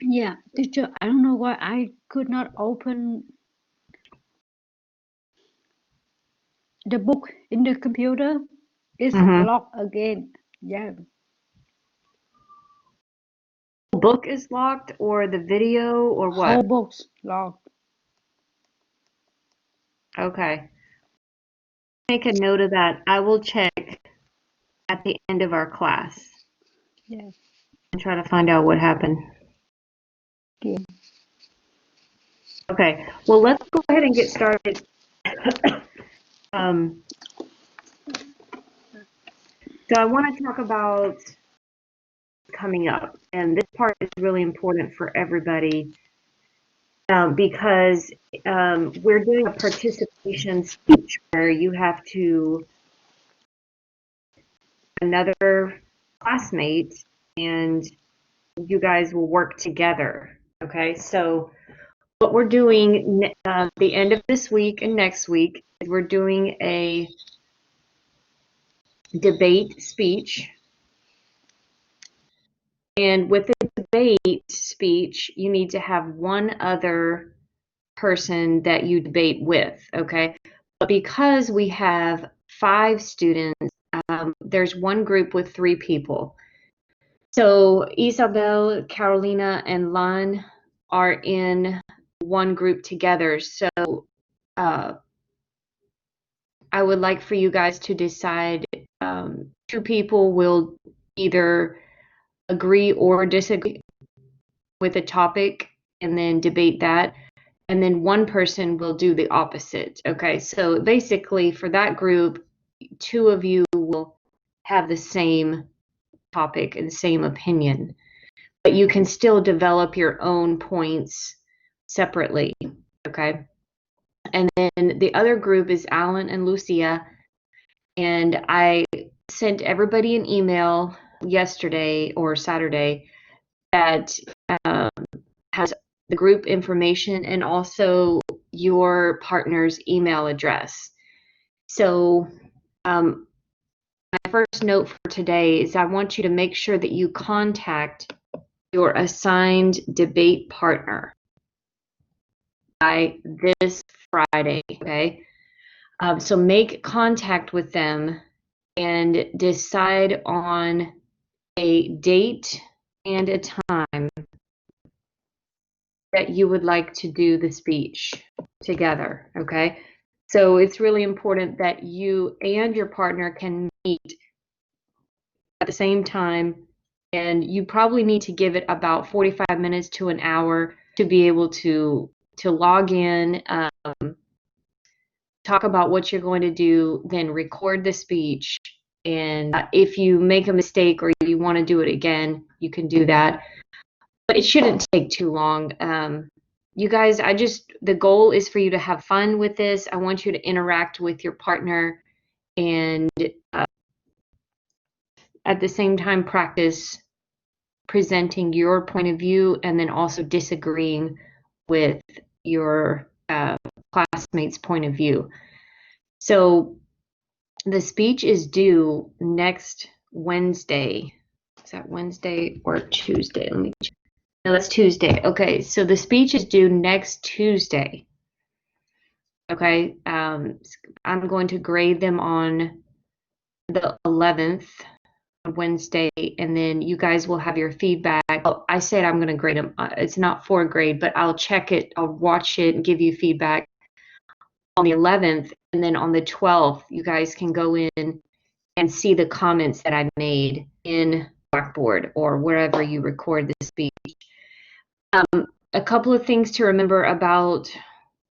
Yeah, teacher, I don't know why I could not open the book in the computer. It's Mm-hmm. locked again. Yeah, The book is locked, or the video, or whole what? book's locked. Okay. Make a note of that. I will check at the end of our class Yeah, and try to find out what happened. yeah. Okay. Well, let's go ahead and get started. Um, so I want to talk about coming up, and this part is really important for everybody because we're doing a participation speech where you have to another classmate and you guys will work together. Okay, so what we're doing the end of this week and next week is we're doing a debate speech. And with the debate speech, you need to have one other person that you debate with, okay? But because we have 5 students, there's one group with 3 people. So Isabel, Carolina, and Lan are in one group together. So uh, I would like for you guys to decide 2 people will either agree or disagree with a topic and then debate that. And then one person will do the opposite. Okay, so basically for that group, 2 of you will have the same topic and same opinion, but you can still develop your own points separately. Okay, and then the other group is Alan and Lucia, and I sent everybody an email yesterday or Saturday that um, has the group information and also your partner's email address. So, my first note for today is I want you to make sure that you contact your assigned debate partner by this Friday, okay? So make contact with them and decide on a date and a time that you would like to do the speech together, okay? So it's really important that you and your partner can meet at the same time, and you probably need to give it about 45 minutes to an hour to be able to log in, talk about what you're going to do, then record the speech. And if you make a mistake or you want to do it again, you can do that. But it shouldn't take too long. You guys, the goal is for you to have fun with this. I want you to interact with your partner and at the same time practice presenting your point of view and then also disagreeing with your classmates' point of view. So the speech is due next Wednesday. Is that Wednesday or Tuesday? Let me check. No, that's Tuesday. Okay, so the speech is due next Tuesday. Okay, I'm going to grade them on the 11th, Wednesday, and then you guys will have your feedback. Oh, I said I'm going to grade them. It's not for a grade, but I'll check it. I'll watch it and give you feedback on the 11th, and then on the 12th, you guys can go in and see the comments that I made in Blackboard or wherever you record the speech. A couple of things to remember about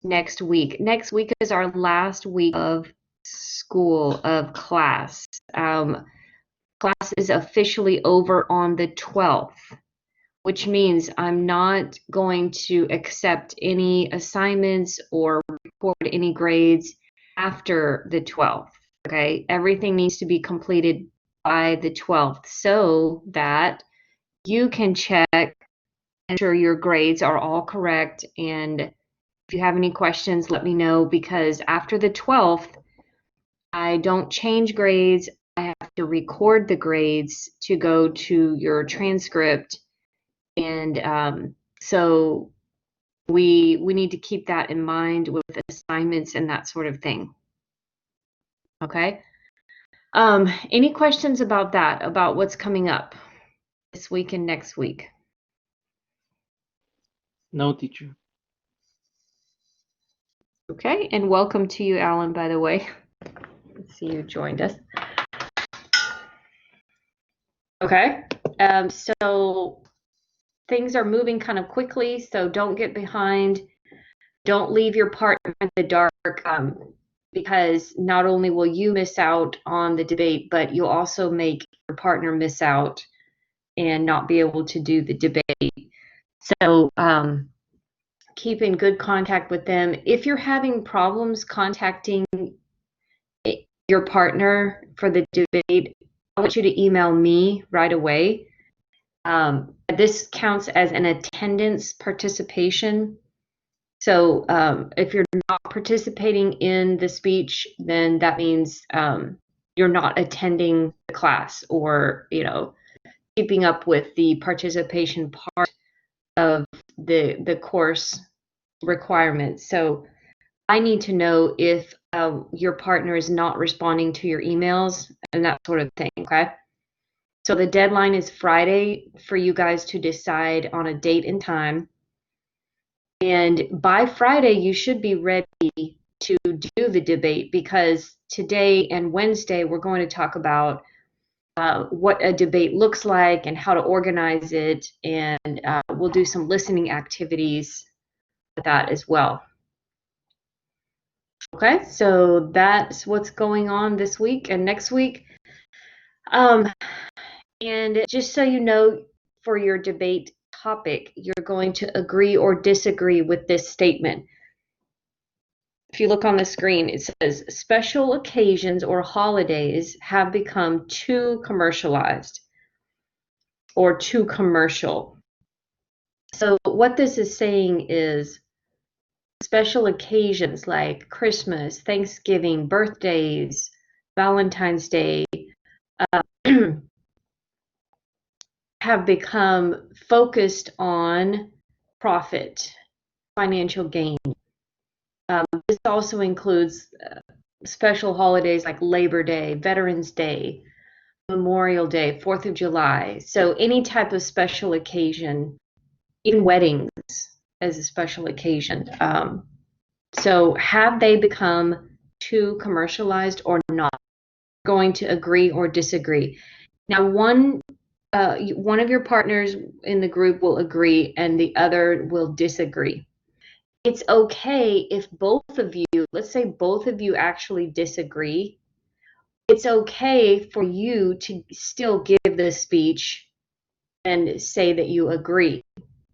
next week. Next week is our last week of school, of class. Class is officially over on the 12th, which means I'm not going to accept any assignments or record any grades after the 12th. Okay, everything needs to be completed by the 12th so that you can check and ensure your grades are all correct. And if you have any questions, let me know, because after the 12th, I don't change grades. I have to record the grades to go to your transcript And so we need to keep that in mind with assignments and that sort of thing. Okay. Any questions about that, about what's coming up this week and next week? No, teacher. Okay, and welcome to you, Alan, by the way. Let's see, you joined us. Okay, so things are moving kind of quickly, so don't get behind. Don't leave your partner in the dark, because not only will you miss out on the debate, but you'll also make your partner miss out and not be able to do the debate. So keep in good contact with them. If you're having problems contacting your partner for the debate, I want you to email me right away. This counts as an attendance participation. So if you're not participating in the speech, then that means you're not attending the class, or keeping up with the participation part of the course requirements. So I need to know if your partner is not responding to your emails and that sort of thing, okay? So the deadline is Friday for you guys to decide on a date and time. And by Friday, you should be ready to do the debate, because today and Wednesday, we're going to talk about what a debate looks like and how to organize it. And we'll do some listening activities with that as well. Okay, so that's what's going on this week and next week. And just so you know, for your debate topic, you're going to agree or disagree with this statement. If you look on the screen, it says special occasions or holidays have become too commercialized or too commercial. So what this is saying is special occasions like Christmas, Thanksgiving, birthdays, Valentine's Day, have become focused on profit, financial gain. This also includes special holidays like Labor Day, Veterans Day, Memorial Day, 4th of July. So any type of special occasion, even weddings as a special occasion. So have they become too commercialized or not? Going to agree or disagree. Now, one of your partners in the group will agree and the other will disagree. It's okay if both of you, let's say both of you actually disagree. It's okay for you to still give the speech and say that you agree.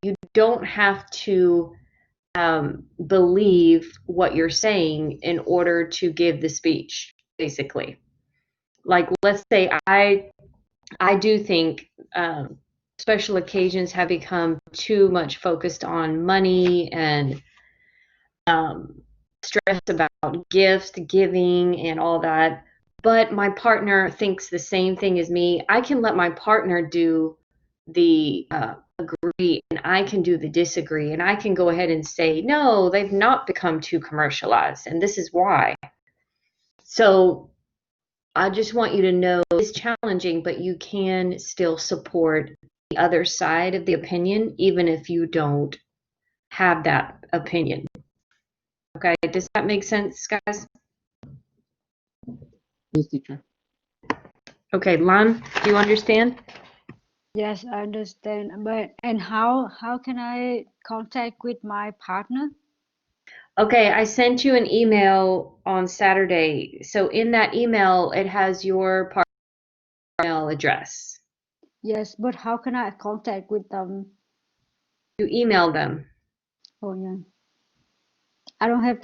You don't have to believe what you're saying in order to give the speech, basically. Like, let's say I do think special occasions have become too much focused on money and stressed about gifts, giving, and all that. But my partner thinks the same thing as me. I can let my partner do the agree, and I can do the disagree, and I can go ahead and say, no, they've not become too commercialized, and this is why. So I just want you to know it's challenging, but you can still support the other side of the opinion, even if you don't have that opinion. Okay, does that make sense, guys? Yes, teacher. Okay, Lan, do you understand? Yes, I understand. But and how can I contact with my partner? Okay, I sent you an email on Saturday. So in that email, it has your partner email address. Yes, but how can I contact with them? You email them. Oh yeah, I don't have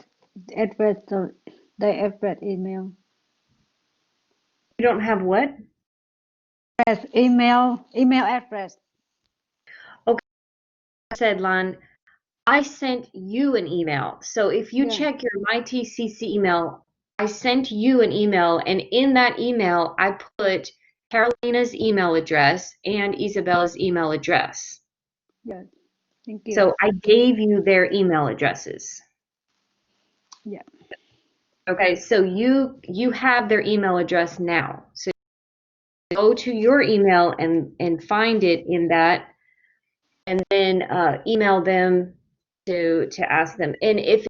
address the address email. You don't have what? Yes, email address. Okay, I said, Lan, I sent you an email. So if you Yeah. check your MyTCC email, I sent you an email, and in that email, I put Carolina's email address and Isabella's email address. Yeah. Thank you. So I gave you their email addresses. Yeah. Okay, so you have their email address now. So go to your email and find it in that, and then email them to ask them. And if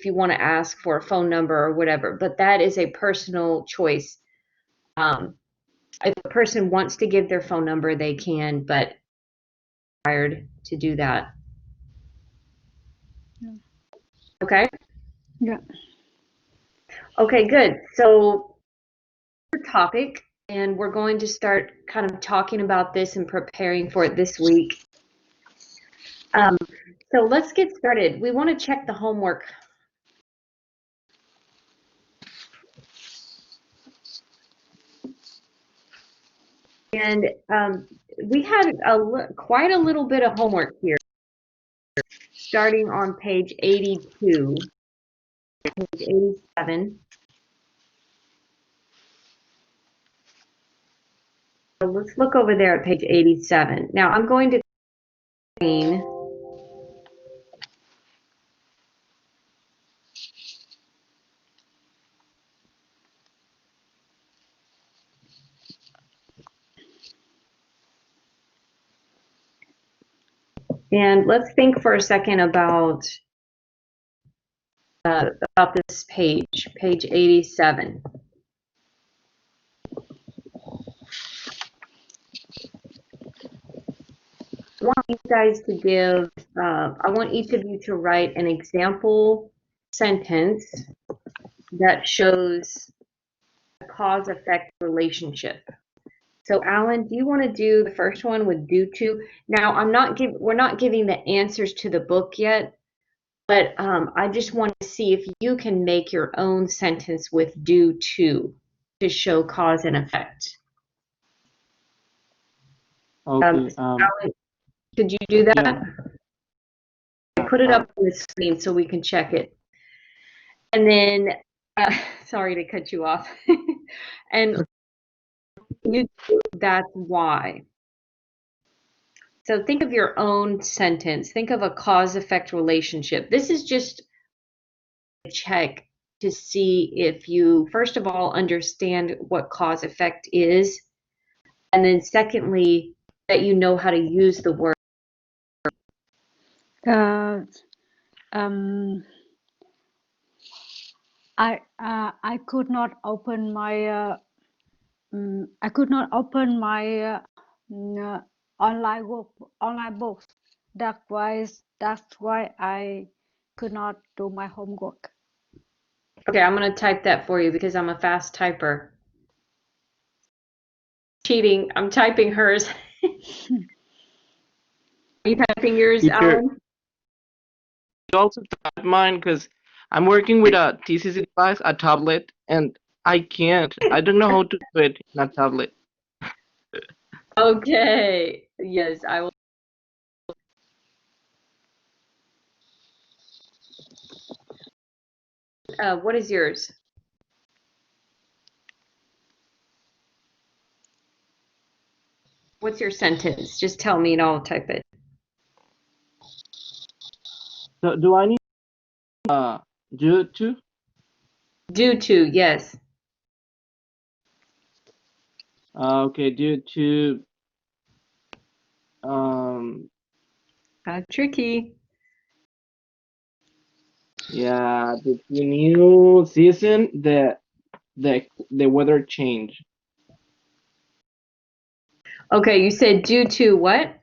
you want to ask for a phone number or whatever, but that is a personal choice. If a person wants to give their phone number, they can, but required to do that. Yeah. Okay. Yeah. Okay, good. So topic, and we're going to start kind of talking about this and preparing for it this week. So let's get started. We want to check the homework. And we had quite a little bit of homework here, starting on page 82, page 87. So let's look over there at page 87. Now I'm going to clean. And let's think for a second about this page 87. I want you guys to give, I want each of you to write an example sentence that shows a cause-effect relationship. So Alan, do you want to do the first one with due to? Now, we're not giving the answers to the book yet, but I just want to see if you can make your own sentence with due to show cause and effect. Okay. Alan, could you do that? Yeah. Put it up on the screen so we can check it. And then, sorry to cut you off. And that's why. So think of your own sentence. Think of a cause-effect relationship. This is just a check to see if you, first of all, understand what cause-effect is, and then secondly, that you know how to use the word. I could not open my I could not open my online books. That's why I could not do my homework. Okay, I'm going to type that for you because I'm a fast typer. Cheating. I'm typing hers. Are you typing yours, Teacher, Alan? you also type mine because I'm working with a TCC device, a tablet, and I can't. I don't know how to do it in a tablet. Okay. Yes, I will. What is yours? What's your sentence? Just tell me and I'll type it. So do I need due to? Due to, yes. Okay, due to Tricky. yeah, the new season, the weather change. Okay, you said due to what?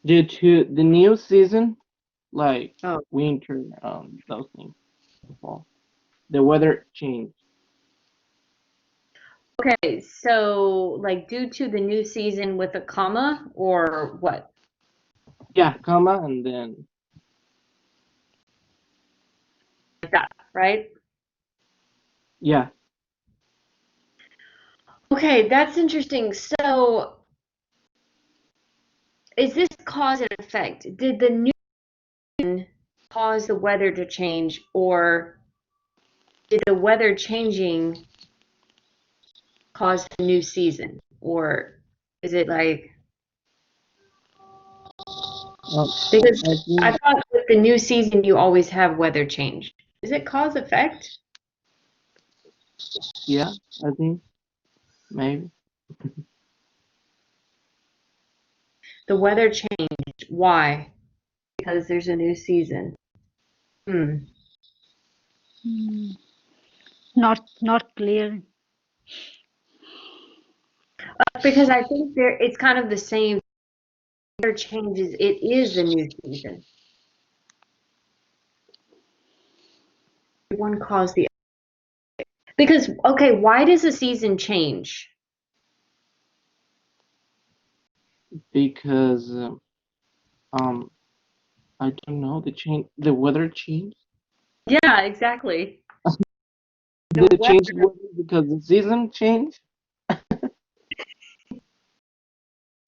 Due to the new season, like Oh, winter, those things. Fall. The weather change. okay. So, like, due to the new season with a comma or what? Yeah, comma and then Like that, right? yeah. Okay, that's interesting. So, is this cause and effect? Did the new season cause the weather to change, or did the weather changing cause the new season? Or is it like Because I I think, thought with the new season you always have weather change. Is it cause effect? yeah, I think maybe The weather changed. Why? Because there's a new season. Hmm. Hmm. Not clear. Because I think it's kind of the same. Weather changes. It is a new season. One caused the because okay. Why does a season change? because um I don't know the weather changed. Yeah, exactly. The Did it weather. change the weather because the season changed?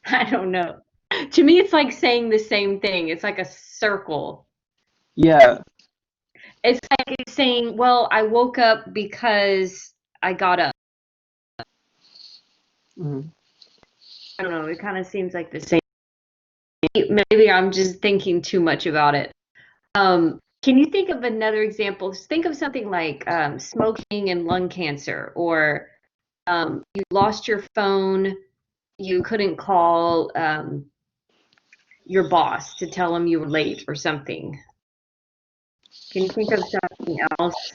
I don't know. To me, it's like saying the same thing. It's like a circle. Yeah. It's like it's saying, well, I woke up because I got up. Mhm. I don't know. It kind of seems like the same. Maybe I'm just thinking too much about it. Can you think of another example? Think of something like smoking and lung cancer, or you lost your phone, you couldn't call your boss to tell him you were late or something. Can you think of something else?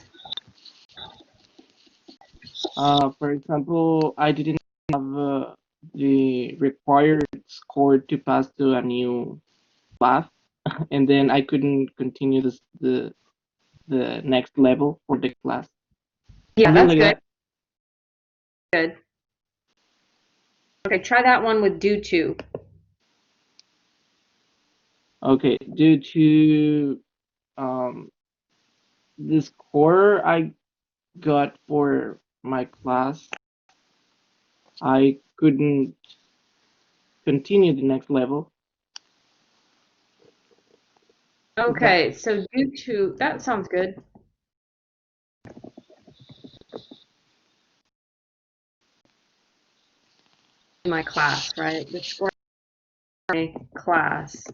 For example, I didn't have the required score to pass to a new class, and then I couldn't continue the next level for the class. Yeah, Something that's like good. that. Good. Okay, try that one with due to. Okay, due to um, the score I got for my class, I couldn't continue the next level. Is that Okay, so due to, that sounds good. My class, right? The score of my class.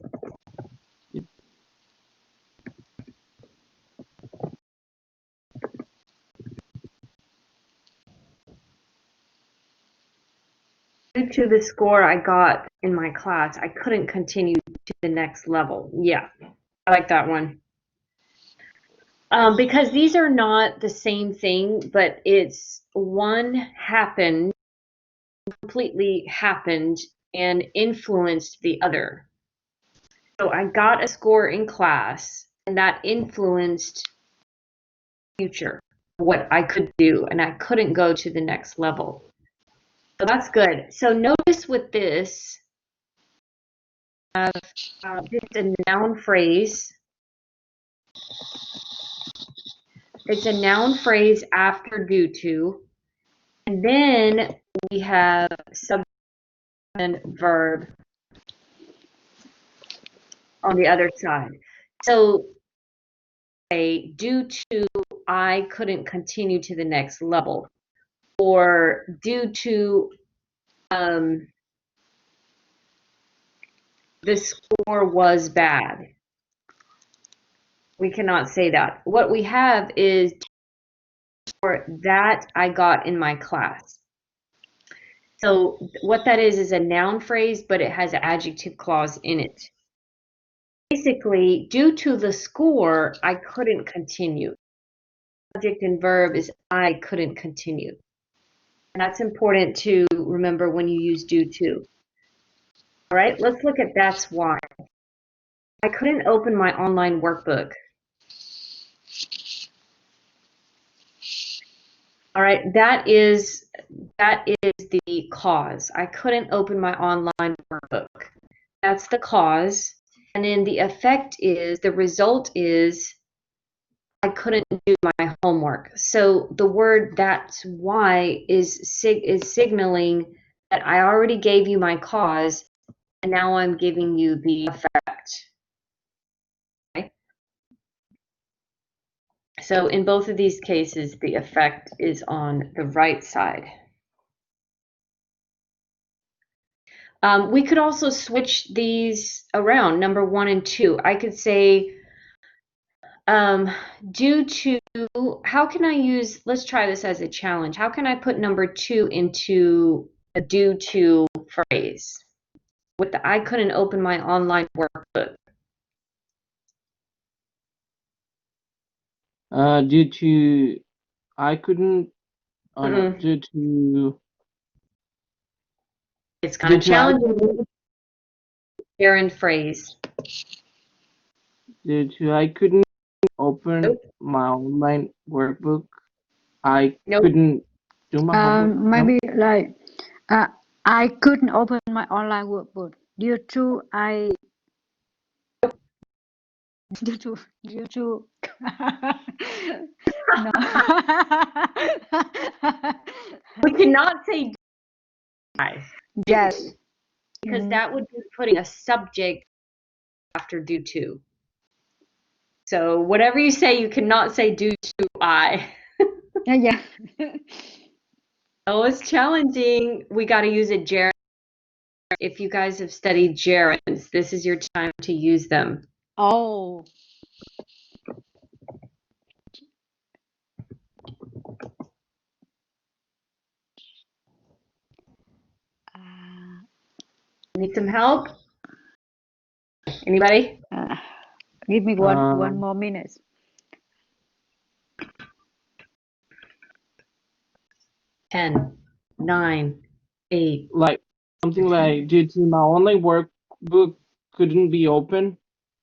Due to the score I got in my class, I couldn't continue to the next level. Yeah, I like that one. Because these are not the same thing, but it's one happened, completely happened, and influenced the other. So I got a score in class, and that influenced future, what I could do, and I couldn't go to the next level. So that's good. So notice with this, just a noun phrase. It's a noun phrase after due to, and then we have subject and verb on the other side. So, due to I couldn't continue to the next level, or due to the score was bad. We cannot say that. What we have is for that I got in my class. So what that is a noun phrase, but it has an adjective clause in it. Basically, due to the score, I couldn't continue. Subject and verb is I couldn't continue. And that's important to remember when you use due to. All right, let's look at that's why. I couldn't open my online workbook. All right, that is the cause. I couldn't open my online workbook. That's the cause. And then the effect is, the result is, I couldn't do my homework. So the word that's why is signaling that I already gave you my cause, and now I'm giving you the effect. Okay? So in both of these cases, the effect is on the right side. We could also switch these around, number 1 and 2. I could say, due to, how can I use, let's try this as a challenge. How can I put number 2 into a due to phrase? With the I couldn't open my online workbook. Due to, I couldn't, oh no, Mm-mm. due to, It's kind of due to I challenging. couldn't, Gerund phrase. due to I couldn't open Nope. my online workbook. I Nope. couldn't do my homework. No? Maybe like I couldn't open my online workbook due to due to no. We cannot say I, Yes. because that would be putting a subject after due to. So whatever you say, you cannot say due to I. Yeah. Oh, it's challenging. We got to use a gerund. If you guys have studied gerunds, this is your time to use them. Oh. Need some help? Anybody? Give me one more minute. 10, 9, 8. Like something like due to my online workbook couldn't be open,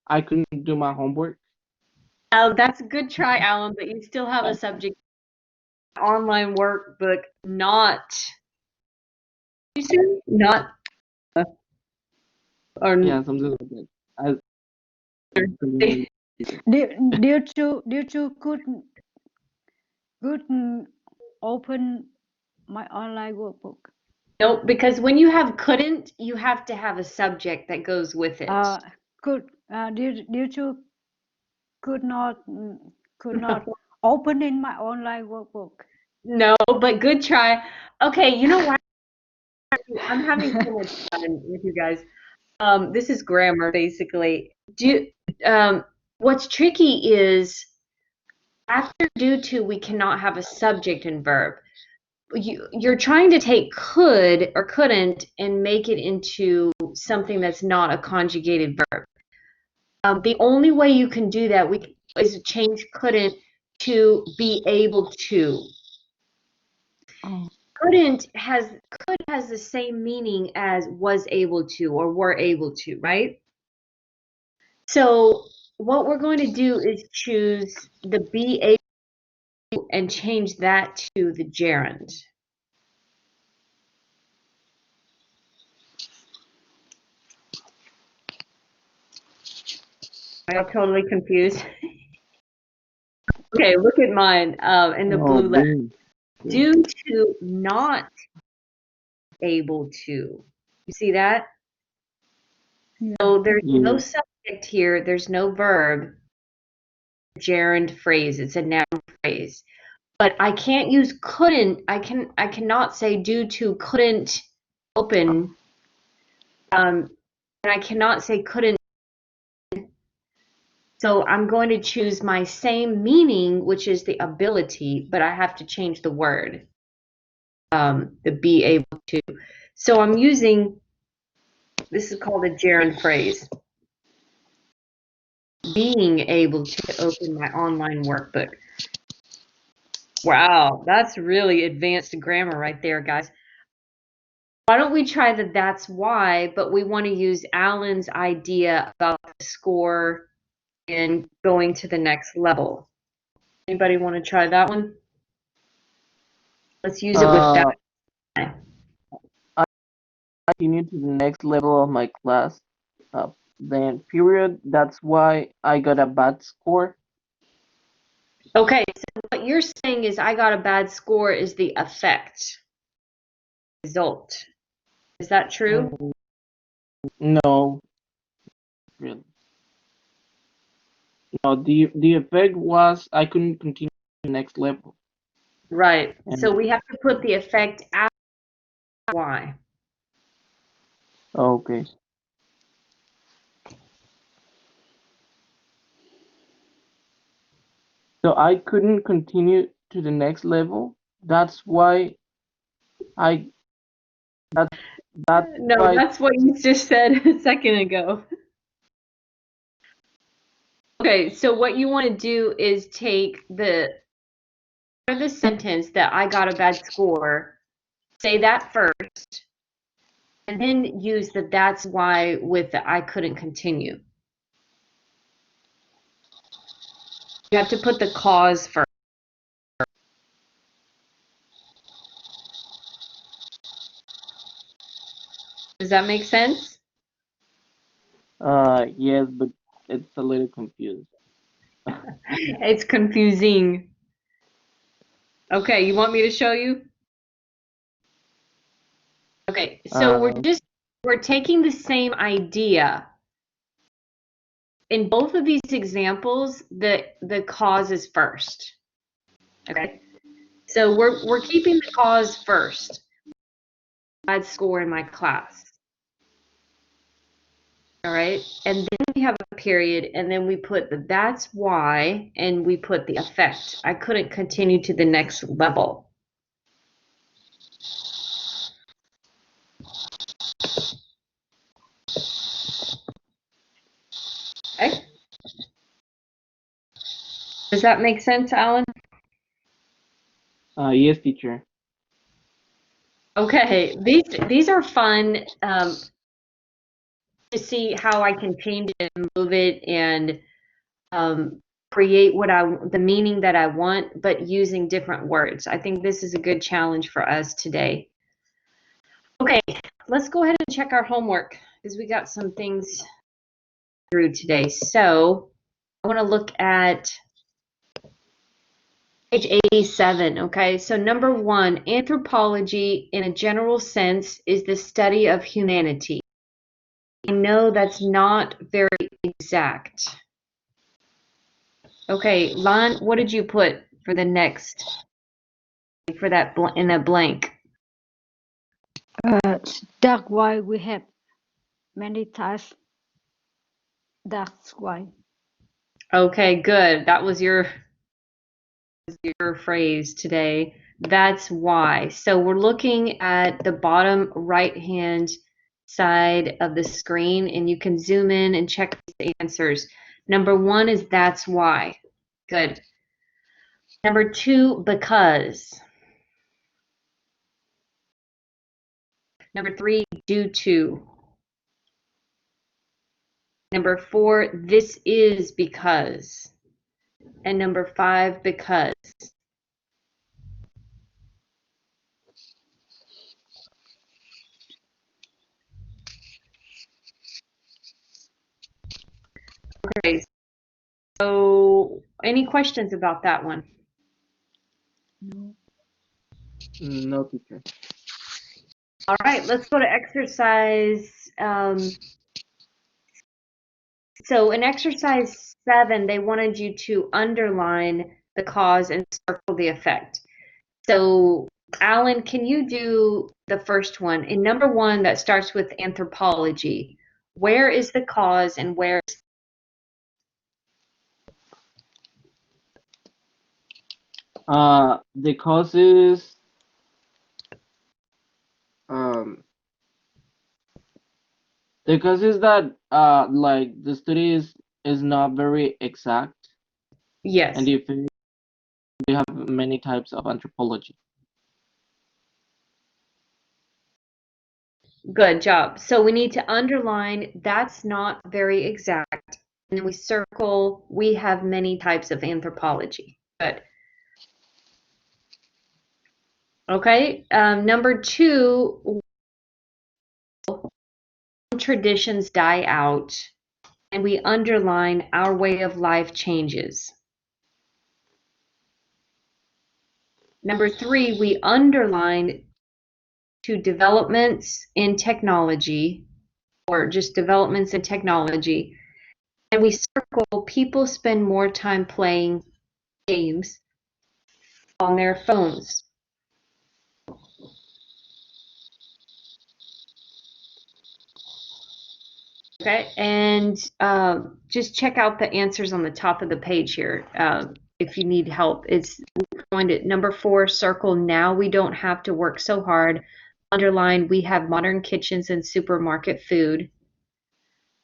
I couldn't do my homework. Oh, that's a good try, Alan, but you still have a subject. Online workbook, not or Yeah, something like that. Due to couldn't open my online workbook. no, because when you have couldn't, you have to have a subject that goes with it. Due to could not open in my online workbook. No, but good try. Okay, you know what? I'm having so much fun with you guys. This is grammar basically. What's tricky is after due to, we cannot have a subject and verb. You're trying to take could or couldn't and make it into something that's not a conjugated verb. The only way you can do that is change couldn't to be able to. Oh. Could has the same meaning as was able to or were able to, right? So what we're going to do is choose the be able and change that to the gerund. I'm totally confused. Okay, look at mine in the blue letter. Due to not able to. You see that? Yeah. So there's no subject here, there's no verb. Gerund phrase, it's a noun phrase. But I can't use couldn't. I cannot say due to couldn't open. And I cannot say couldn't. So I'm going to choose my same meaning, which is the ability, but I have to change the word. The be able to. So I'm using, this is called a gerund phrase. Being able to open my online workbook. Wow, that's really advanced grammar right there, guys. Why don't we try the that's why, but we want to use Alan's idea about the score and going to the next level. Anybody want to try that one? Let's use it with that. I continue to the next level of my class. Then period. That's why I got a bad score. Okay, so what you're saying is I got a bad score is the effect, result. Is that true? No, really. No, the effect was I couldn't continue to the next level. Right. And So we have to put the effect after why. Okay. So I couldn't continue to the next level. That's why I that that's No, why that's what you just said a second ago. Okay, so what you want to do is take the sentence that I got a bad score, say that first, and then use the that's why with the I couldn't continue. You have to put the cause first. Does that make sense? yes, but it's a little confused. It's confusing. Okay, you want me to show you? Okay, so Uh, we're taking the same idea. In both of these examples, the cause is first. Okay? So we're keeping the cause first. Bad score in my class. All right? And then we have a period, and then we put the that's why, and we put the effect. I couldn't continue to the next level. Okay? Does that make sense, Alan? yes, teacher. Okay, these are fun to see how I can change it and move it and create the meaning that I want, but using different words. I think this is a good challenge for us today. Okay, let's go ahead and check our homework because we got some things through today. So I want to look at page 87. Okay, so number 1, anthropology in a general sense is the study of humanity. I know that's not very exact. Okay, Lon, what did you put for the next, for that in that blank? That's why we have many types. That's why. Okay, good. That was your phrase today. That's why. So we're looking at the bottom right-hand side of the screen, and you can zoom in and check the answers. Number 1 is that's why. Good. Number 2, because. Number 3, due to. Number 4, this is because. And number 5, because. Okay, so any questions about that one? No. No, teacher. All right, let's go to exercise. So in exercise 7, they wanted you to underline the cause and circle the effect. So Alan, can you do the first one? In number 1, that starts with anthropology. Where is the cause and where is The causes um the causes that like the study is not very exact, yes? and if we have many types of anthropology. Good job. So we need to underline that's not very exact. And then we circle we have many types of anthropology. Good. Okay. Number 2, traditions die out and we underline our way of life changes. Number 3, we underline to developments in technology or just developments in technology. And we circle people spend more time playing games on their phones. Okay, and just check out the answers on the top of the page here if you need help. It's going to number 4, circle now we don't have to work so hard. Underline we have modern kitchens and supermarket food.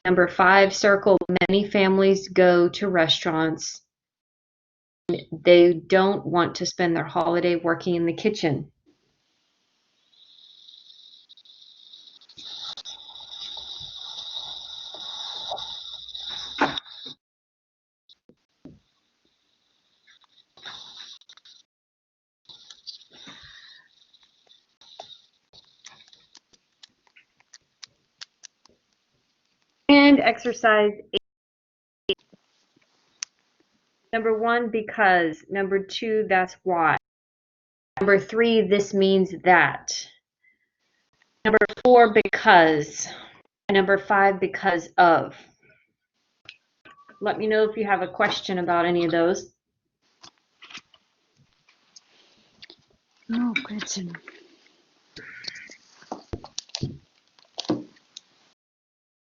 Number 5, circle many families go to restaurants. They don't want to spend their holiday working in the kitchen. And exercise 8. Number 1, because. Number 2, that's why. Number 3, this means that. Number 4, because. And number 5, because of. Let me know if you have a question about any of those. No question.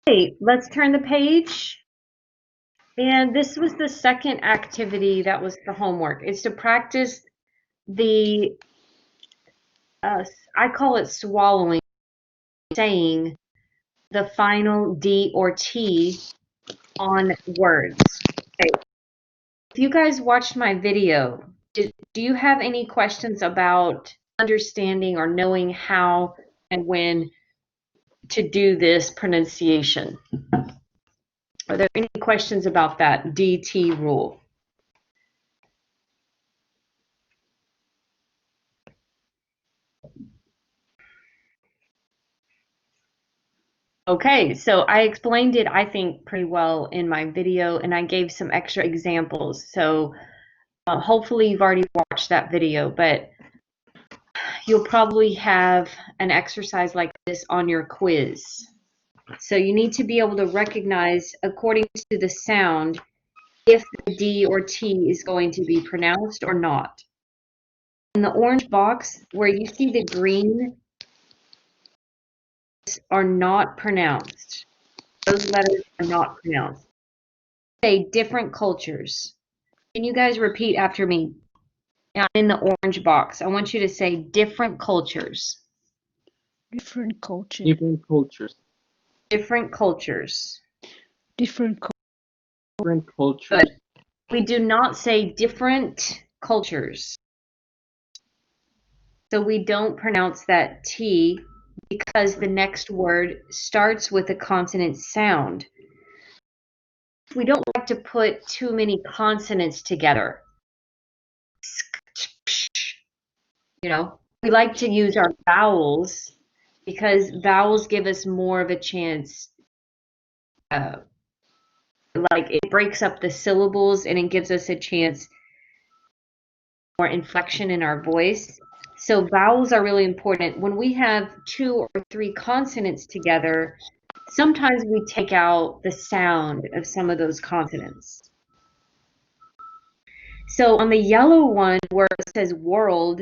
Okay, let's turn the page. And this was the second activity that was the homework. It's to practice the, I call it swallowing, saying the final D or T on words. Okay. If you guys watched my video, do you have any questions about understanding or knowing how and when to do this pronunciation? Are there any questions about that DT rule? Okay, so I explained it, I think, pretty well in my video, and I gave some extra examples. So hopefully you've already watched that video, but you'll probably have an exercise like this on your quiz. So you need to be able to recognize, according to the sound, if the D or T is going to be pronounced or not. In the orange box, where you see the green are not pronounced. Those letters are not pronounced. Say different cultures. Can you guys repeat after me? Now in the orange box, I want you to say different cultures. Different culture. Different cultures. Different cultures. Different Different cultures. Good. We do not say different cultures. So we don't pronounce that T because the next word starts with a consonant sound. We don't like to put too many consonants together. You know, we like to use our vowels because vowels give us more of a chance. Like it breaks up the syllables and it gives us a chance more inflection in our voice. So vowels are really important. When we have 2 or 3 consonants together, sometimes we take out the sound of some of those consonants. So on the yellow one where it says world,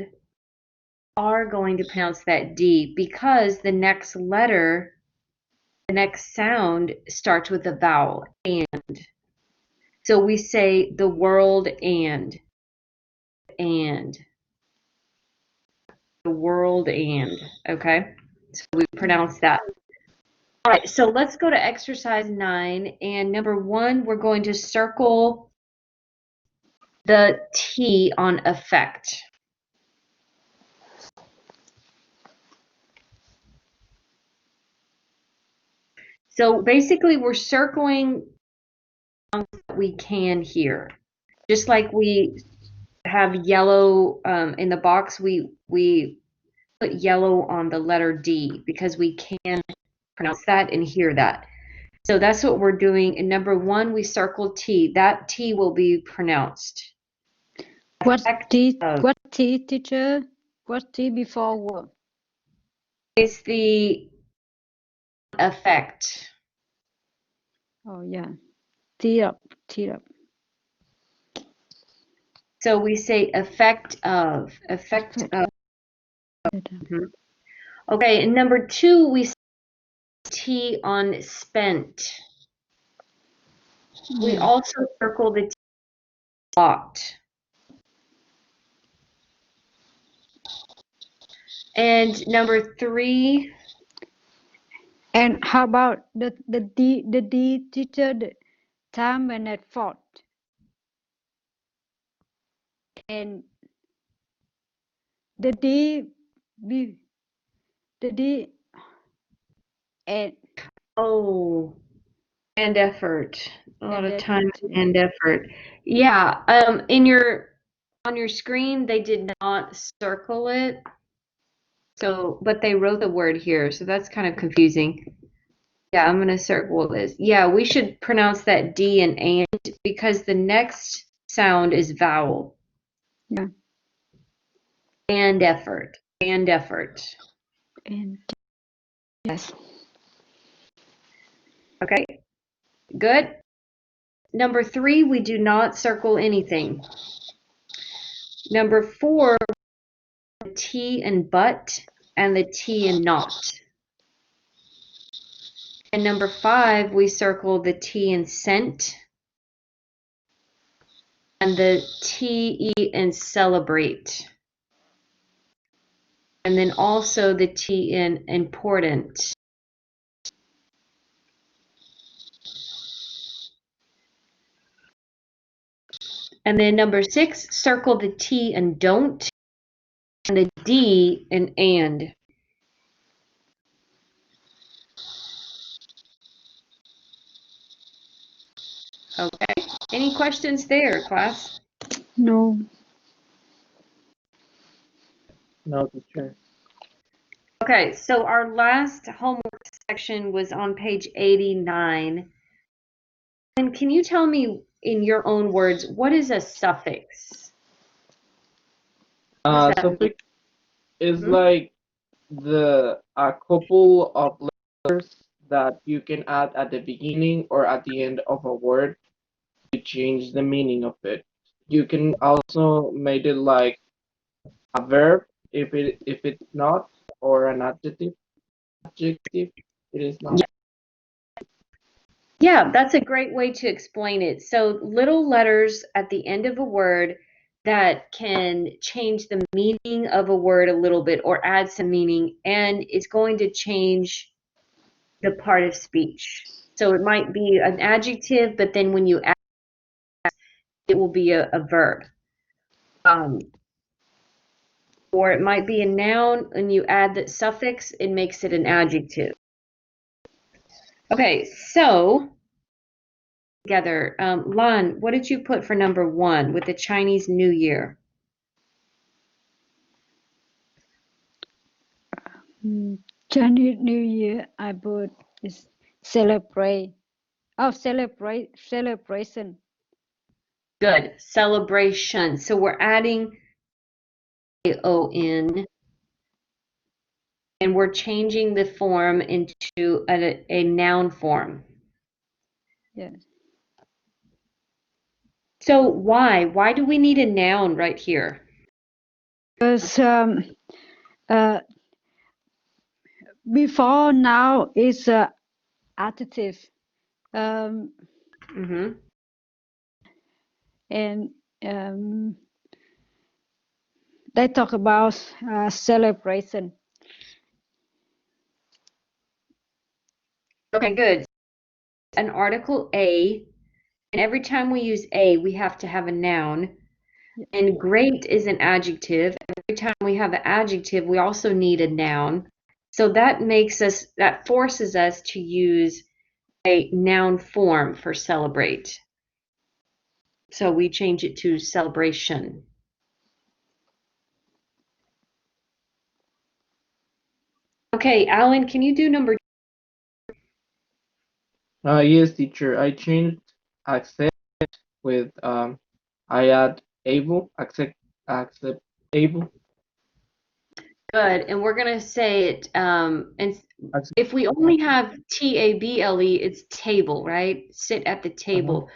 are going to pronounce that D because the next letter, the next sound starts with a vowel, and. So we say the world and the world and, okay? So we pronounce that. All right, so let's go to exercise 9, and number 1, we're going to circle the T on affect. So basically we're circling what we can here. Just like we have yellow in the box, we put yellow on the letter D because we can pronounce that and hear that. So that's what we're doing. In number 1, we circle T. That T will be pronounced. What T? What T, teacher? What T before what? It's the effect. Oh yeah, T up, T up. So we say effect of, effect of. Okay, and number 2, we say T on spent. We Yeah. also circle the T locked. And number 3. And how about the D teacher, the time when at fault? And the D be the D and Oh, and effort. A lot of time effort. and effort. Yeah, on your screen they did not circle it. So, but they wrote the word here, so that's kind of confusing. Yeah, I'm gonna circle this. Yeah, we should pronounce that D and because the next sound is vowel. Yeah. And effort. And effort. And yes. Okay, good. Number 3, we do not circle anything. Number 4, the T and but and the T and not. And number 5, we circle the T and sent and the T, E, and celebrate. And then also the T in important. And then number 6, circle the T and don't and the D and. Okay, any questions there, class? No. No, teacher. Okay, so our last homework section was on page 89. And can you tell me in your own words, what is a suffix? What does that mean? Suffix is Hmm? like a couple of letters that you can add at the beginning or at the end of a word to change the meaning of it. You can also make it like a verb if it's not, or an adjective it is not. Yeah, that's a great way to explain it. So little letters at the end of a word that can change the meaning of a word a little bit or add some meaning, and it's going to change the part of speech. So it might be an adjective, but then when you add it will be a verb. Or it might be a noun, and you add the suffix, it makes it an adjective. Okay, so together, Lan, what did you put for number 1 with the Chinese New Year? Chinese New Year I put is celebrate. Oh, celebration. Good, celebration. So we're adding O-N, and we're changing the form into a noun form. Yes. So why? Why do we need a noun right here? Because uh, before now is adjective. Mm-hmm. And they talk about celebration. Okay, good. An article A, and every time we use A, we have to have a noun. And great is an adjective. Every time we have an adjective, we also need a noun. So that forces us to use a noun form for celebrate. So we change it to celebration. Okay, Alan, can you do number? Yes, teacher. I changed accept with I add able, accept able. Good, and we're gonna say it. And Accept, if we only have table, it's table, right? Sit at the table.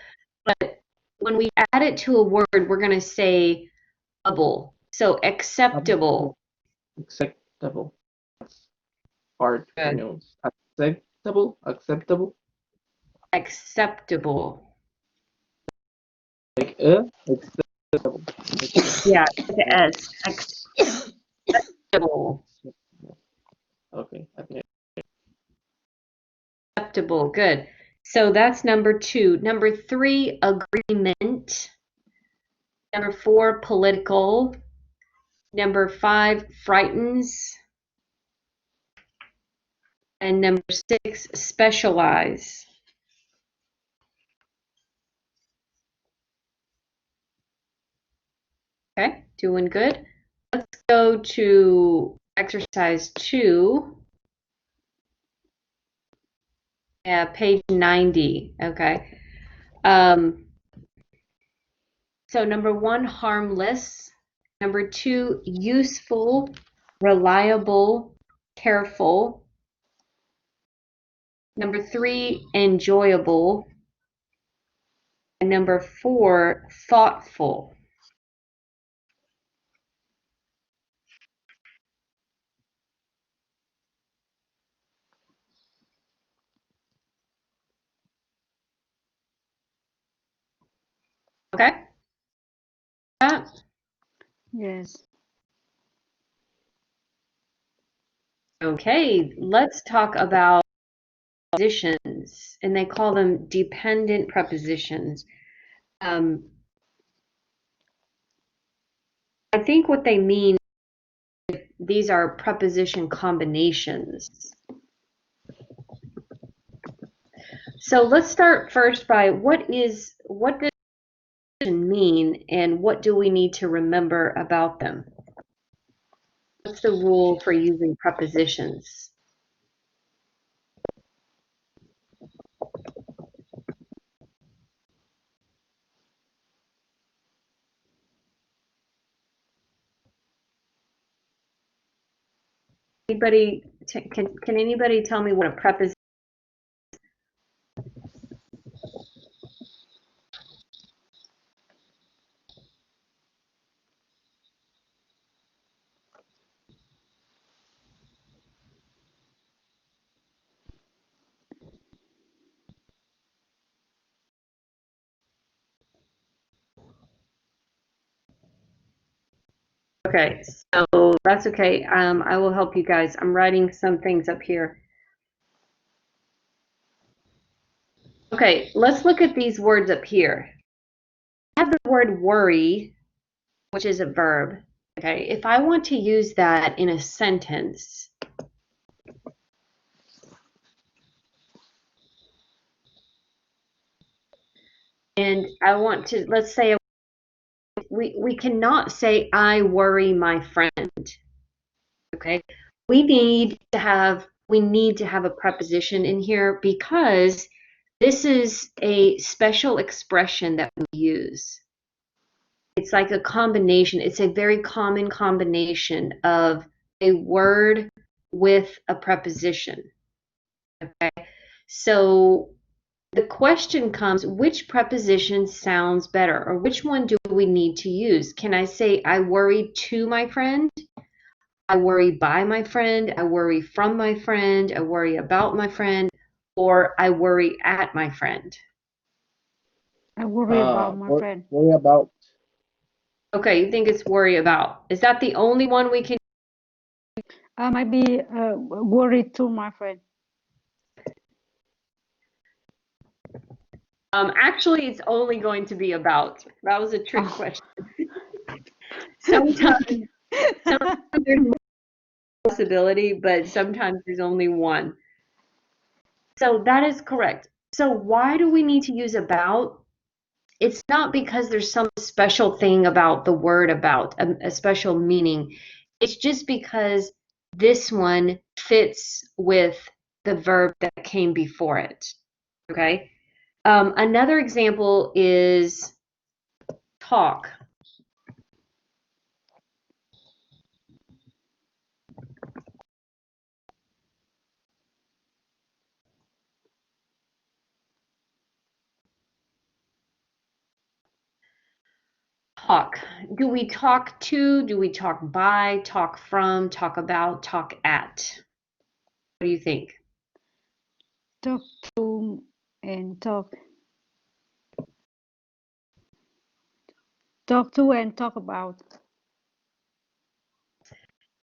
But when we add it to a word, we're gonna say able. So acceptable. acceptable. That's hard to Good. pronounce. Acceptable. acceptable. Acceptable. Like acceptable. Yeah, the S. Acceptable. Okay, I think Acceptable. Good. So that's number 2. Number 3, agreement. Number 4, political. Number 5, frightens. And number 6, specialize. Okay, doing good. Let's go to exercise 2. Yeah, page 90. Okay. So number 1, harmless. Number 2, useful, reliable, careful. Number 3, enjoyable. And number 4, thoughtful. Okay? Yes. Okay, let's talk about prepositions, and they call them dependent prepositions. I think what they mean, these are preposition combinations. So let's start first by what does preposition mean, and what do we need to remember about them? What's the rule for using prepositions? Anybody can anybody tell me what a preposition? Okay, so that's okay. I will help you guys. I'm writing some things up here. Okay, let's look at these words up here. I have the word worry, which is a verb. Okay, if I want to use that in a sentence, and I want to, let's say, we cannot say I worry my friend. Okay, we need to have a preposition in here because this is a special expression that we use. It's like a combination. It's a very common combination of a word with a preposition. Okay, so the question comes, which preposition sounds better, or which one do we need to use? Can I say I worry to my friend? I worry by my friend? I worry from my friend? I worry about my friend? Or I worry at my friend? I worry about my friend. worry about. Okay, you think it's worry about. Is that the only one we can? I might be worried to my friend. Actually, it's only going to be about. That was a trick question. Sometimes there's more possibility, but sometimes there's only one. So that is correct. So why do we need to use about? It's not because there's some special thing about the word about, a special meaning. It's just because this one fits with the verb that came before it. Okay. Another example is talk. Talk. Do we talk to? Do we talk by? Talk from? Talk about? Talk at? What do you think? Talk to and talk. Talk to and talk about.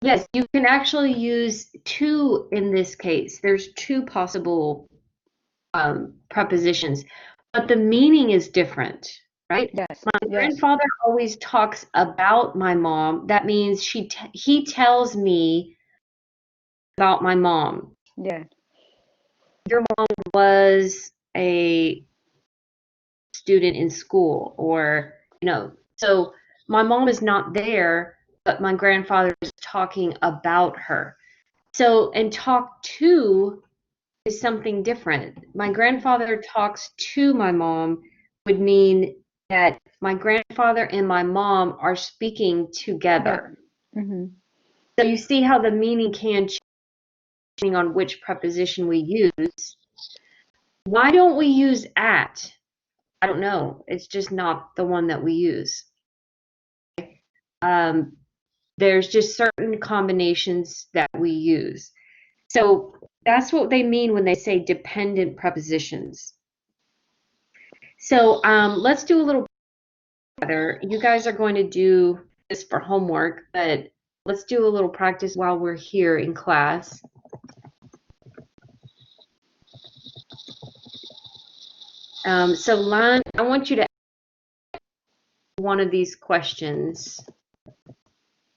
Yes, you can actually use two in this case. There's two possible prepositions, but the meaning is different, right? Yes. My Yes. grandfather always talks about my mom. That means he tells me about my mom. Yeah. Your mom was a student in school, or so my mom is not there, but my grandfather is talking about her. So, and talk to is something different. My grandfather talks to my mom would mean that my grandfather and my mom are speaking together. Yeah. Mm-hmm. So you see how the meaning can change depending on which preposition we use. Why don't we use at? I don't know. It's just not the one that we use. There's just certain combinations that we use. So that's what they mean when they say dependent prepositions. So let's do a little together. You guys are going to do this for homework, but let's do a little practice while we're here in class. So Lan, I want you to ask one of these questions.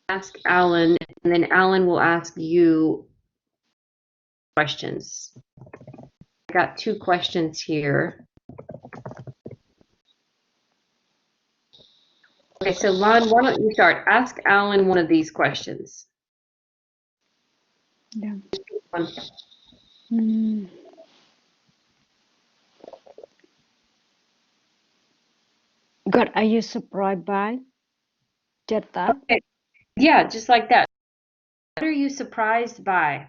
Ask Alan, and then Alan will ask you questions. I got two questions here. Okay, so Lan, why don't you start? Ask Alan one of these questions. Yeah. One. God, are you surprised by just that? Okay. Yeah, just like that. What are you surprised by?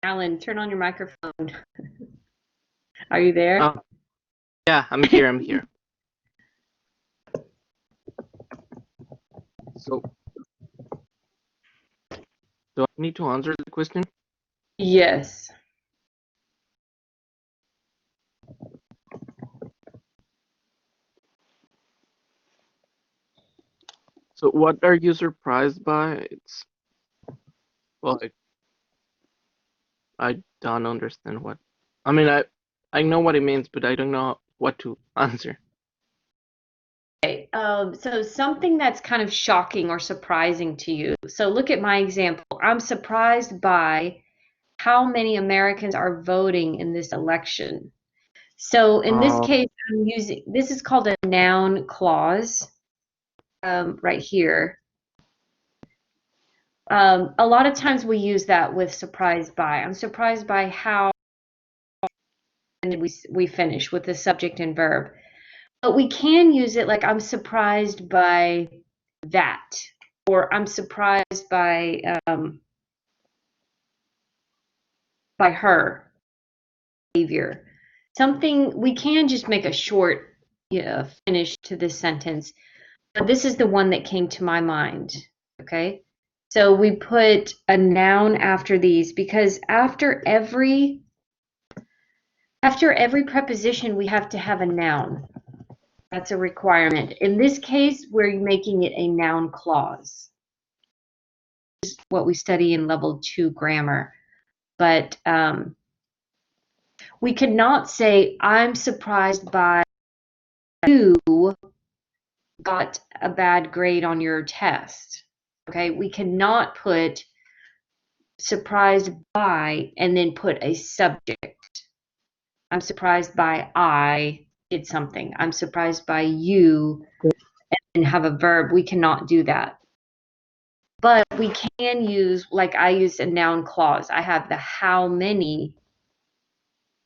Alan, turn on your microphone. Are you there? Yeah, I'm here. I'm here. So, do I need to answer the question? Yes. So, what are you surprised by? It's well, I don't understand what. I mean, I know what it means, but I don't know what to answer. Okay. So something that's kind of shocking or surprising to you. So look at my example. I'm surprised by how many Americans are voting in this election. So in this case, I'm using, this is called a noun clause, right here. A lot of times we use that with surprised by. I'm surprised by how, and we finish with the subject and verb. But we can use it like I'm surprised by that, or I'm surprised by her behavior. Something we can just make a short finish to this sentence. But this is the one that came to my mind. Okay, so we put a noun after these because after every preposition we have to have a noun. That's a requirement. In this case, we're making it a noun clause. This is what we study in level 2 grammar. But we could not say, I'm surprised by you got a bad grade on your test. Okay, we cannot put surprised by and then put a subject. I'm surprised by I did something. I'm surprised by you and have a verb. We cannot do that. But we can use, like I use a noun clause. I have the how many.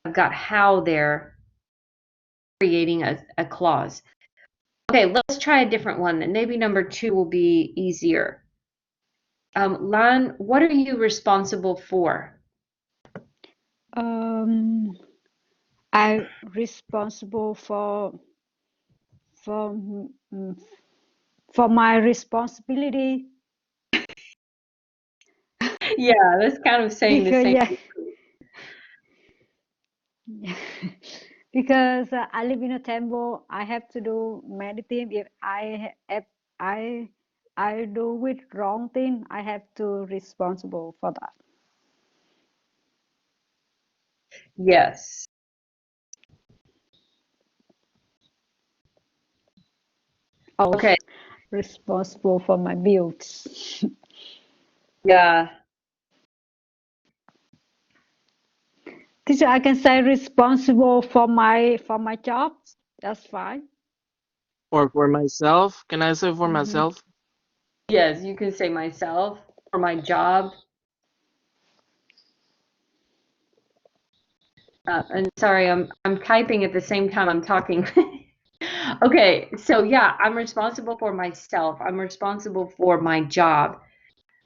I've got how there, creating a clause. Okay, let's try a different one then. Maybe number 2 will be easier. Lan, what are you responsible for? I'm responsible for for my responsibility Yeah, that's kind of saying the Because same. yeah, because I live in a temple, I have to do many things. If I I do with wrong thing, I have to responsible for that. Yes. Also Okay. responsible for my bills. Yeah. Teacher, I can say responsible for my job. That's fine. Or for myself, can I say for Hmm. myself? Yes, you can say myself or my job. And sorry, I'm typing at the same time I'm talking. Okay, so yeah, I'm responsible for myself. I'm responsible for my job.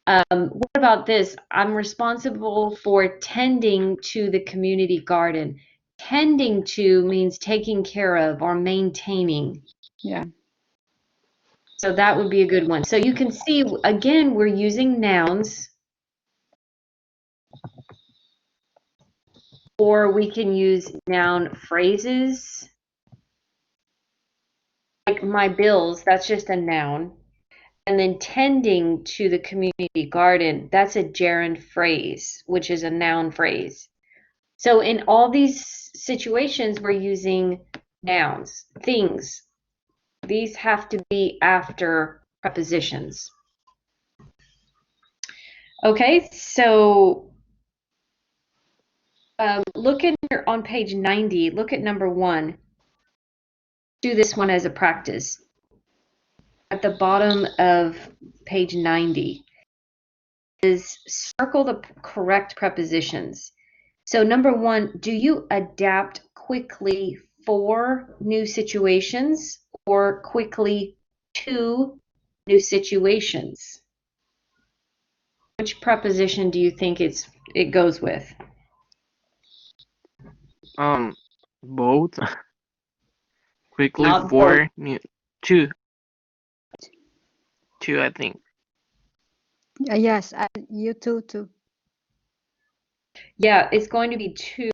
What about this? I'm responsible for tending to the community garden. Tending to means taking care of or maintaining. Yeah. So that would be a good one. So you can see, again, we're using nouns, or we can use noun phrases. Like my bills, that's just a noun. And then tending to the community garden, that's a gerund phrase, which is a noun phrase. So in all these situations, we're using nouns, things. These have to be after prepositions. Okay, so look on page 90, look at number 1. Do this one as a practice. At the bottom of page 90 is circle the correct prepositions. So number 1, do you adapt quickly for new situations or quickly to new situations? Which preposition do you think it goes with? Both. Quickly Not both. for two, I think. Yes, you too. Yeah, it's going to be two.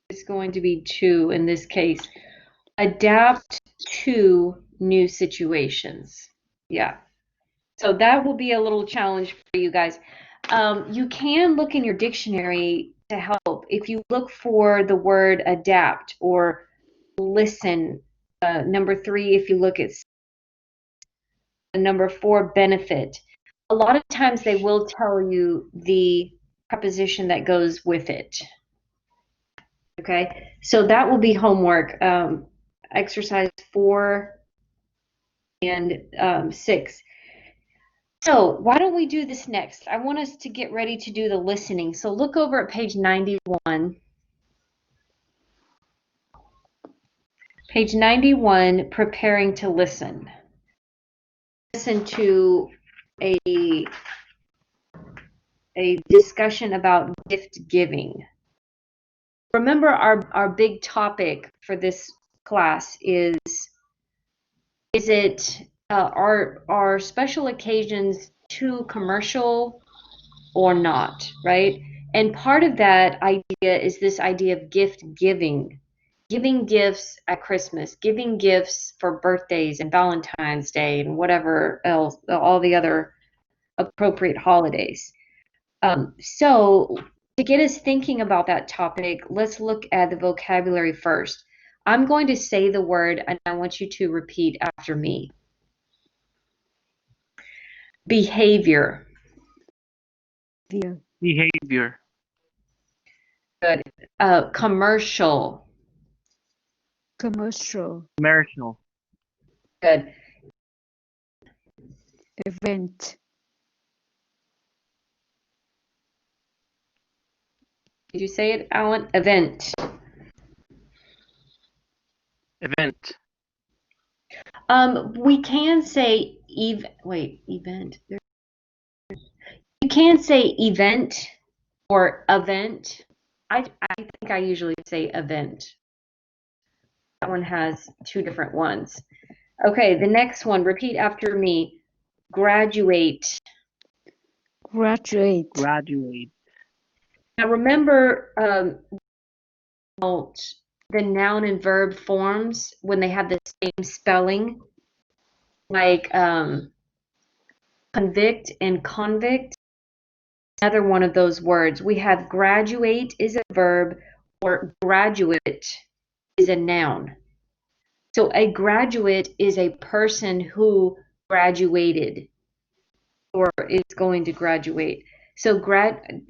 It's going to be two in this case. Adapt to new situations. Yeah. So that will be a little challenge for you guys. You can look in your dictionary to help. If you look for the word adapt or listen, number 3, if you look at number 4, benefit, a lot of times they will tell you the preposition that goes with it. Okay, so that will be homework. Exercise 4 and 6. So why don't we do this next? I want us to get ready to do the listening. So look over at page 91. Page 91, preparing to listen. Listen to a discussion about gift giving. Remember our big topic for this class is it are special occasions too commercial or not, right? And part of that idea is this idea of gift giving. Giving gifts at Christmas, giving gifts for birthdays and Valentine's Day and whatever else, all the other appropriate holidays. So to get us thinking about that topic, let's look at the vocabulary first. I'm going to say the word and I want you to repeat after me. Behavior. Behavior. Good. Commercial. Commercial. Commercial. Good. Event. Did you say it, Alan? Event. Event. We can say event. You can say event or event. I think I usually say event. That one has 2 different ones. Okay, the next one, repeat after me. Graduate. Graduate. Graduate. Now remember the noun and verb forms when they have the same spelling, like convict and convict. Another one of those words. We have graduate is a verb or graduate is a noun. So a graduate is a person who graduated or is going to graduate. So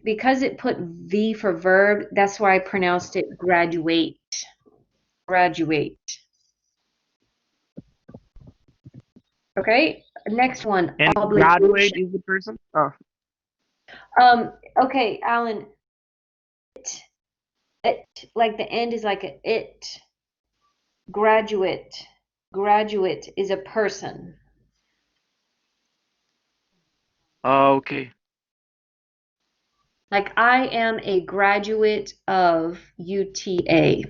because it put V for verb, that's why I pronounced it graduate. Graduate. Okay, next one, And graduate obligation. is the person? Oh, Okay, Alan, it, like the end is like a it. Graduate. Graduate is a person. okay. Like I am a graduate of UTA.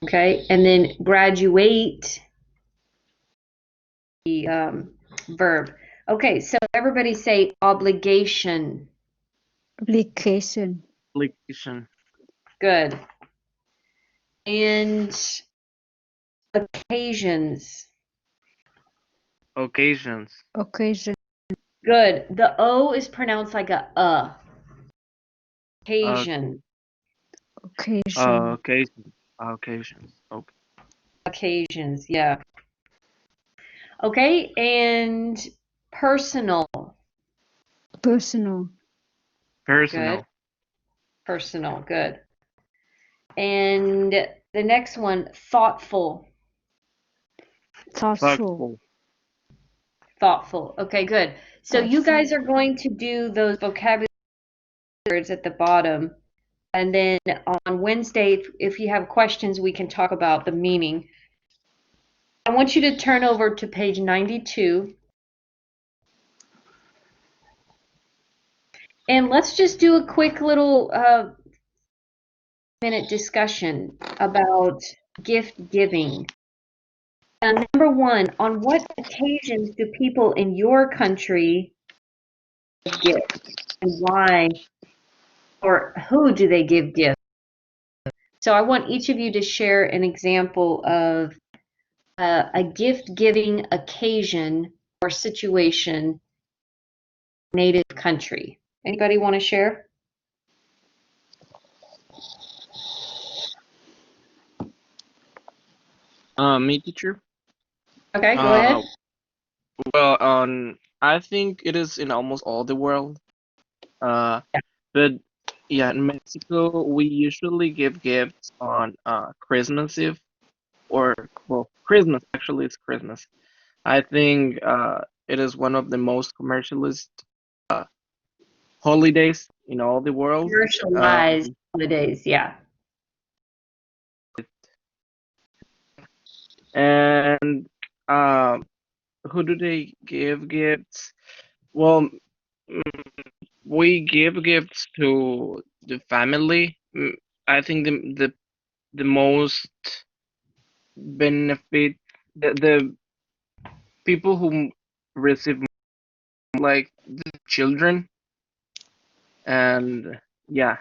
Okay, and then graduate, the verb. Okay, so everybody say obligation. Application. Application. Good. And occasions. Occasions. Occasion. Good. The O is pronounced like a. Occasion. Okay. Occasion. Occasions. Occasions. Okay. Occasions, yeah. Okay, and personal. Personal. Personal. Good. Personal, good. And the next one, thoughtful. Thoughtful. Thoughtful. Thoughtful. Okay, good. So you guys are going to do those vocabulary words at the bottom. And then on Wednesday, if you have questions, we can talk about the meaning. I want you to turn over to page 92. And let's just do a quick little minute discussion about gift giving. Number one, on what occasions do people in your country give gifts and why or who do they give gifts? So I want each of you to share an example of a gift-giving occasion or situation native country. Anybody want to share? Me, teacher. Okay, go ahead. Well, I think it is in almost all the world. But yeah, in Mexico, we usually give gifts on Christmas Eve, or well, Christmas. Actually, it's Christmas. I think it is one of the most commercialist holidays in all the world. Commercialized holidays, yeah. And who do they give gifts? Well, we give gifts to the family. I think the most benefit the people who receive like the children, and yeah.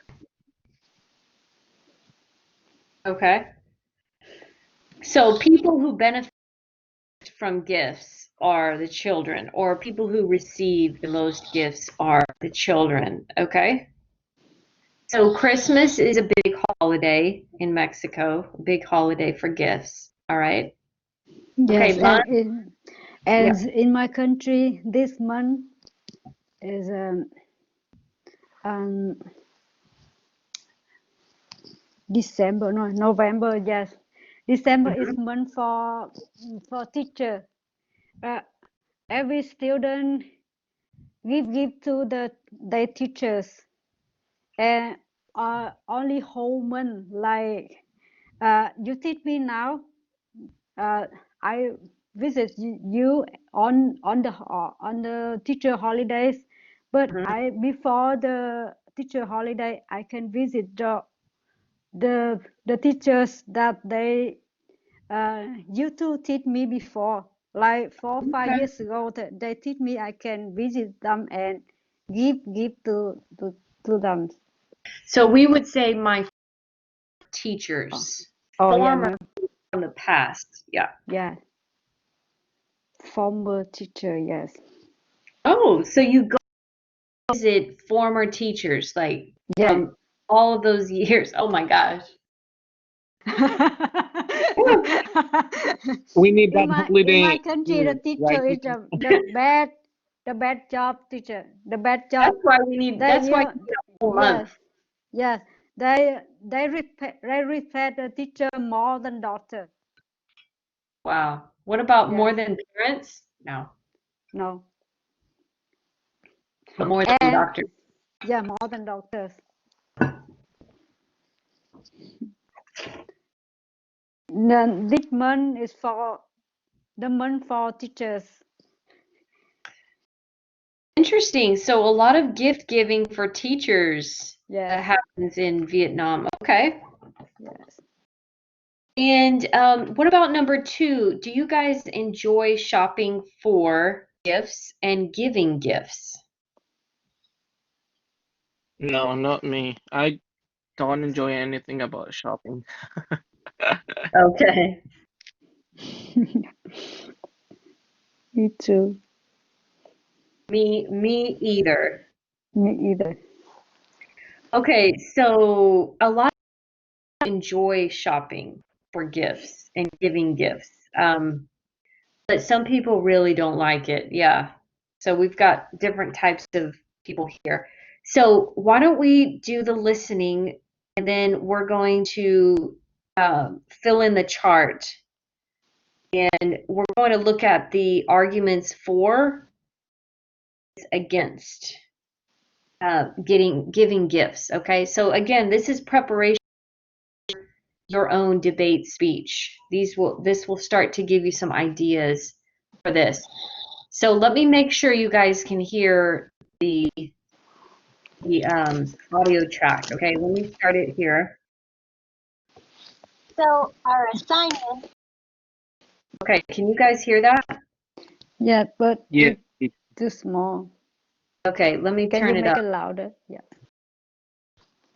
Okay. So people who benefit from gifts are the children, or people who receive the most gifts are the children. Okay. So Christmas is a big holiday in Mexico, a big holiday for gifts. All right. Yes, Okay, as in my country, this month is um, December, no, November. Yes, December is month for teacher. Every student give to their teachers, and only whole month. Like you teach me now, I visit you on the teacher holidays, but I before the teacher holiday I can visit the teachers that they You two teach me before, like 4 or 5 Okay. years ago. They teach me I can visit them and give to them. So we would say my teachers, Oh yeah, former from the past. Yeah. yeah, former teacher. Yes. Oh, so you go visit former teachers, like Yeah. from all of those years. Oh my gosh. We need in that my holiday country, the here, right? teacher is the bad teacher, the bad job. That's why we need, They that's why you you get a whole yes, month. yes, they respect the teacher more than daughter. Wow. What about more Yes, than parents? No, no, but more than and doctors. yeah, more than doctors. Then this month is for the month for teachers. Interesting. So a lot of gift giving for teachers Yes, happens in Vietnam. Okay. yes. And what about number two? Do you guys enjoy shopping for gifts and giving gifts? No, not me. I don't enjoy anything about shopping. Okay. Me too. Me either. Me either. Okay, so a lot of people enjoy shopping for gifts and giving gifts. But some people really don't like it. Yeah. So we've got different types of people here. So why don't we do the listening and then we're going to fill in the chart and we're going to look at the arguments for, against giving gifts. Okay. So again, this is preparation for your own debate speech. This will start to give you some ideas for this. So let me make sure you guys can hear the audio track. Okay, let me start it here. So our assignment. Okay, can you guys hear that? Yeah, but Yeah. it's too small. Okay, let me Can turn you it make up. it louder? Yeah.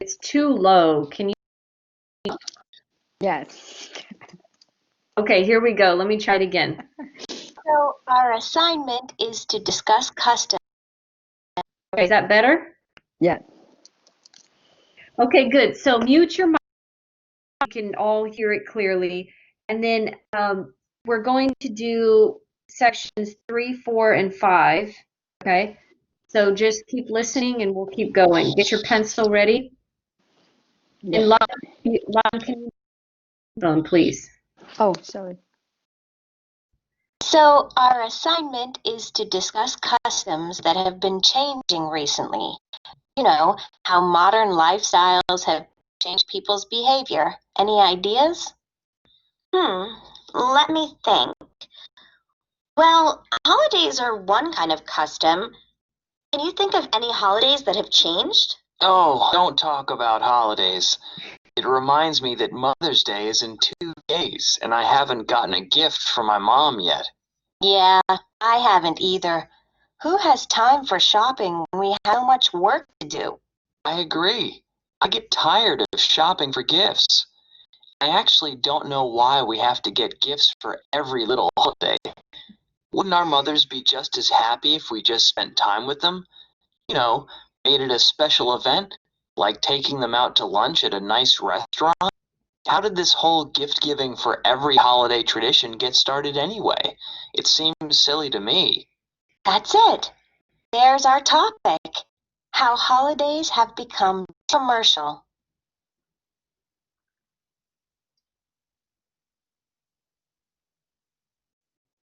It's too low. Can you? Yes. Okay, here we go. Let me try it again. So our assignment is to discuss customs. Okay, is that better? Yeah. Okay, good. So mute your mic. You can all hear it clearly. And then we're going to do sections 3, 4, and 5. Okay, so just keep listening and we'll keep going. Get your pencil ready. Yeah. And Lon, can you phone, please? Oh, sorry. So our assignment is to discuss customs that have been changing recently. You know, how modern lifestyles have changed people's behavior. Any ideas? Let me think. Well, holidays are one kind of custom. Can you think of any holidays that have changed? Oh, don't talk about holidays. It reminds me that Mother's Day is in 2 days, and I haven't gotten a gift from my mom yet. Yeah, I haven't either. Who has time for shopping when we have so much work to do? I agree. I get tired of shopping for gifts. I actually don't know why we have to get gifts for every little holiday. Wouldn't our mothers be just as happy if we just spent time with them? You know, made it a special event, like taking them out to lunch at a nice restaurant? How did this whole gift giving for every holiday tradition get started anyway? It seems silly to me. That's it. There's our topic. How holidays have become commercial.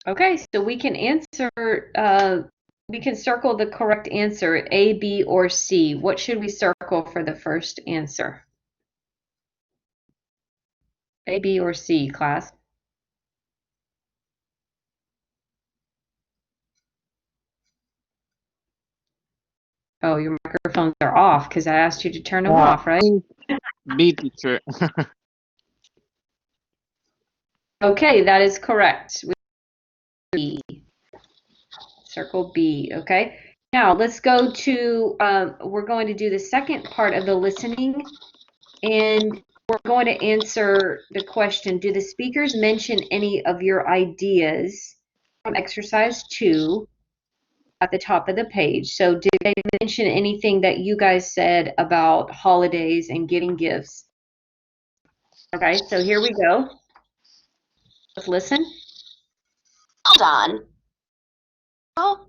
Okay, so we can answer, we can circle the correct answer, A, B, or C. What should we circle for the first answer? A, B, or C, class? Oh, your microphones are off because I asked you to turn them off, right? B teacher. Okay, that is correct. B. Circle B, okay? Now, let's go to, we're going to do the second part of the listening, and we're going to answer the question, do the speakers mention any of your ideas from exercise 2 at the top of the page? So did they mention anything that you guys said about holidays and getting gifts? Okay, so here we go. Let's listen. Hold on. Oh,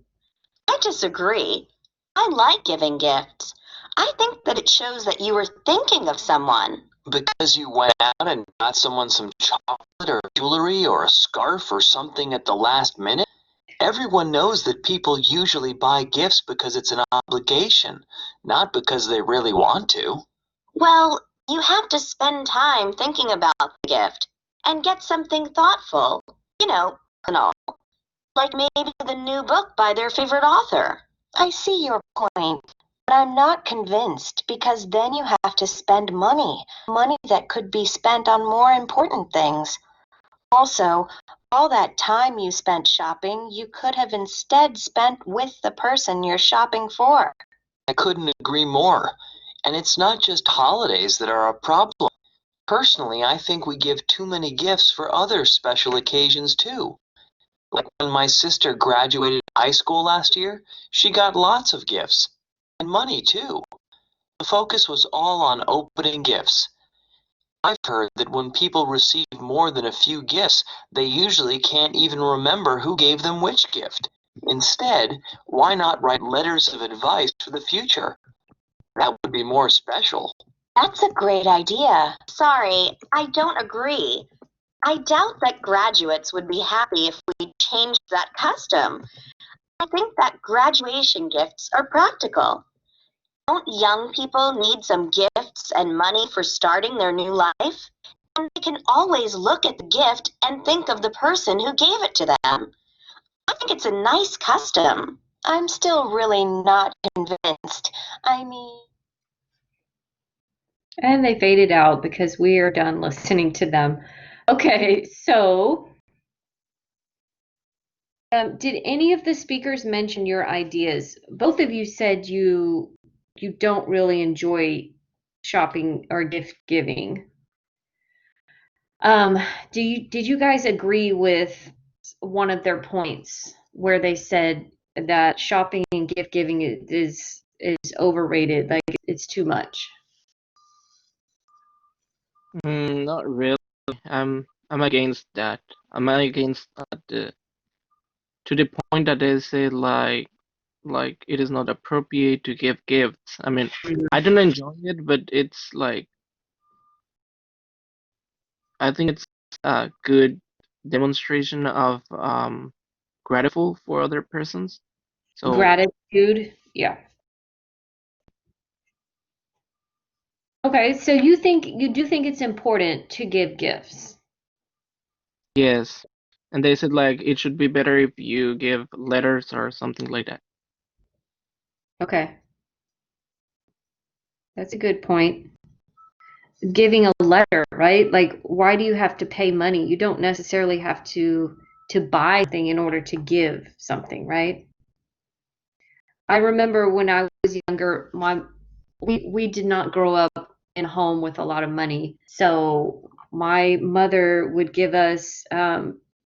I disagree. I like giving gifts. I think that it shows that you were thinking of someone. Because you went out and got someone some chocolate or jewelry or a scarf or something at the last minute? Everyone knows that people usually buy gifts because it's an obligation, not because they really want to. Well, you have to spend time thinking about the gift and get something thoughtful, you know, and all. Like maybe the new book by their favorite author. I see your point, but I'm not convinced because then you have to spend money that could be spent on more important things. Also, all that time you spent shopping, you could have instead spent with the person you're shopping for. I couldn't agree more. And it's not just holidays that are a problem. Personally, I think we give too many gifts for other special occasions too. Like when my sister graduated high school last year, she got lots of gifts. And money too. The focus was all on opening gifts. I've heard that when people receive more than a few gifts, they usually can't even remember who gave them which gift. Instead, why not write letters of advice for the future? That would be more special. That's a great idea. Sorry, I don't agree. I doubt that graduates would be happy if we changed that custom. I think that graduation gifts are practical. Don't young people need some gifts and money for starting their new life? And they can always look at the gift and think of the person who gave it to them. I think it's a nice custom. I'm still really not convinced. I mean, And they faded out because we are done listening to them. Okay, so did any of the speakers mention your ideas? Both of you said you don't really enjoy shopping or gift giving. Did you guys agree with one of their points where they said that shopping and gift giving is overrated, like it's too much? Not really. I'm against that. I'm against that to the point that they say like it is not appropriate to give gifts. I mean, I don't enjoy it, but it's like I think it's a good demonstration of grateful for other persons. So Gratitude, yeah. Okay, so you do think it's important to give gifts. yes, and they said like it should be better if you give letters or something like that. Okay, that's a good point. Giving a letter, right? Like, why do you have to pay money? You don't necessarily have to buy something in order to give something, right? I remember when I was younger, we did not grow up in a home with a lot of money. So my mother would give us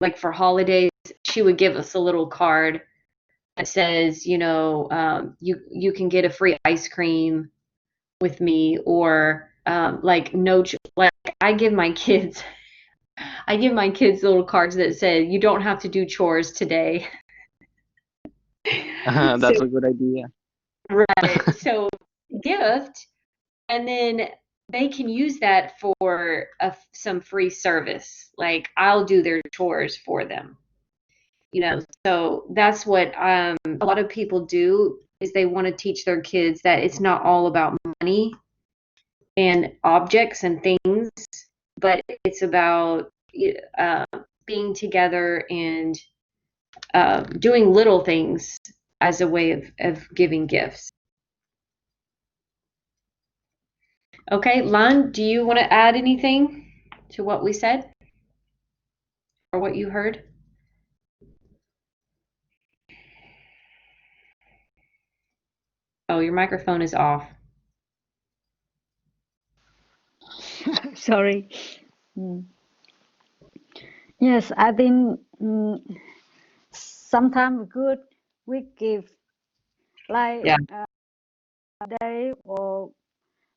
like for holidays, she would give us a little card that says, you can get a free ice cream with me, or like like I give my kids little cards that say you don't have to do chores today. So That's a good idea. right, so gift, and then they can use that for some free service. Like I'll do their chores for them. So that's what a lot of people do is they want to teach their kids that it's not all about money and objects and things, but it's about uh, being together and doing little things as a way of giving gifts. Okay, Lan, do you want to add anything to what we said? or what you heard? Oh, your microphone is off. Sorry. Mm. Yes, I think sometimes good we give like Yeah. day or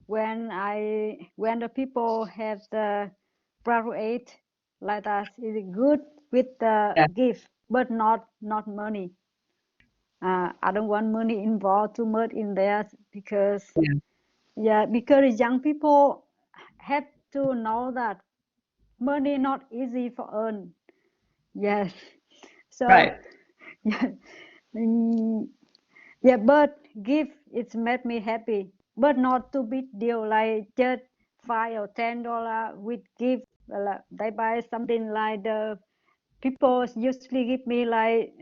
when the people have the graduate like that is good with the Yeah. gift but not money. I don't want money involved too much in there because because young people have to know that money not easy for earn. Yes, so Right. yeah, mm, yeah, but gift it's made me happy, but not too big deal like just $5 or $10 with gift. They buy something like the people usually give me like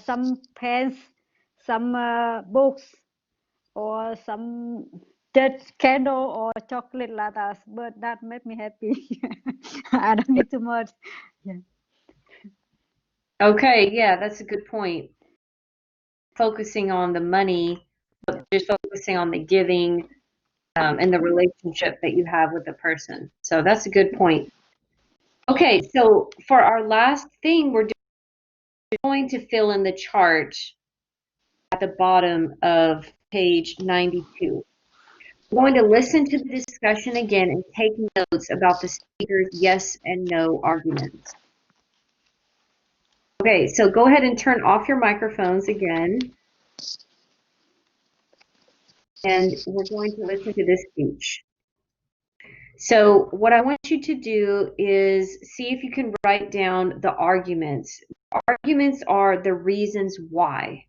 some pens, some books, or some just candle or chocolate like that. But that made me happy. I don't need too much. Yeah. Okay, yeah, that's a good point. Focusing on the money, but just focusing on the giving and the relationship that you have with the person. So that's a good point. Okay, so for our last thing, we're going to fill in the chart at the bottom of page 92. We're going to listen to the discussion again and take notes about the speaker's yes and no arguments. Okay, so go ahead and turn off your microphones again. And we're going to listen to this speech. So what I want you to do is see if you can write down the arguments. Arguments are the reasons why.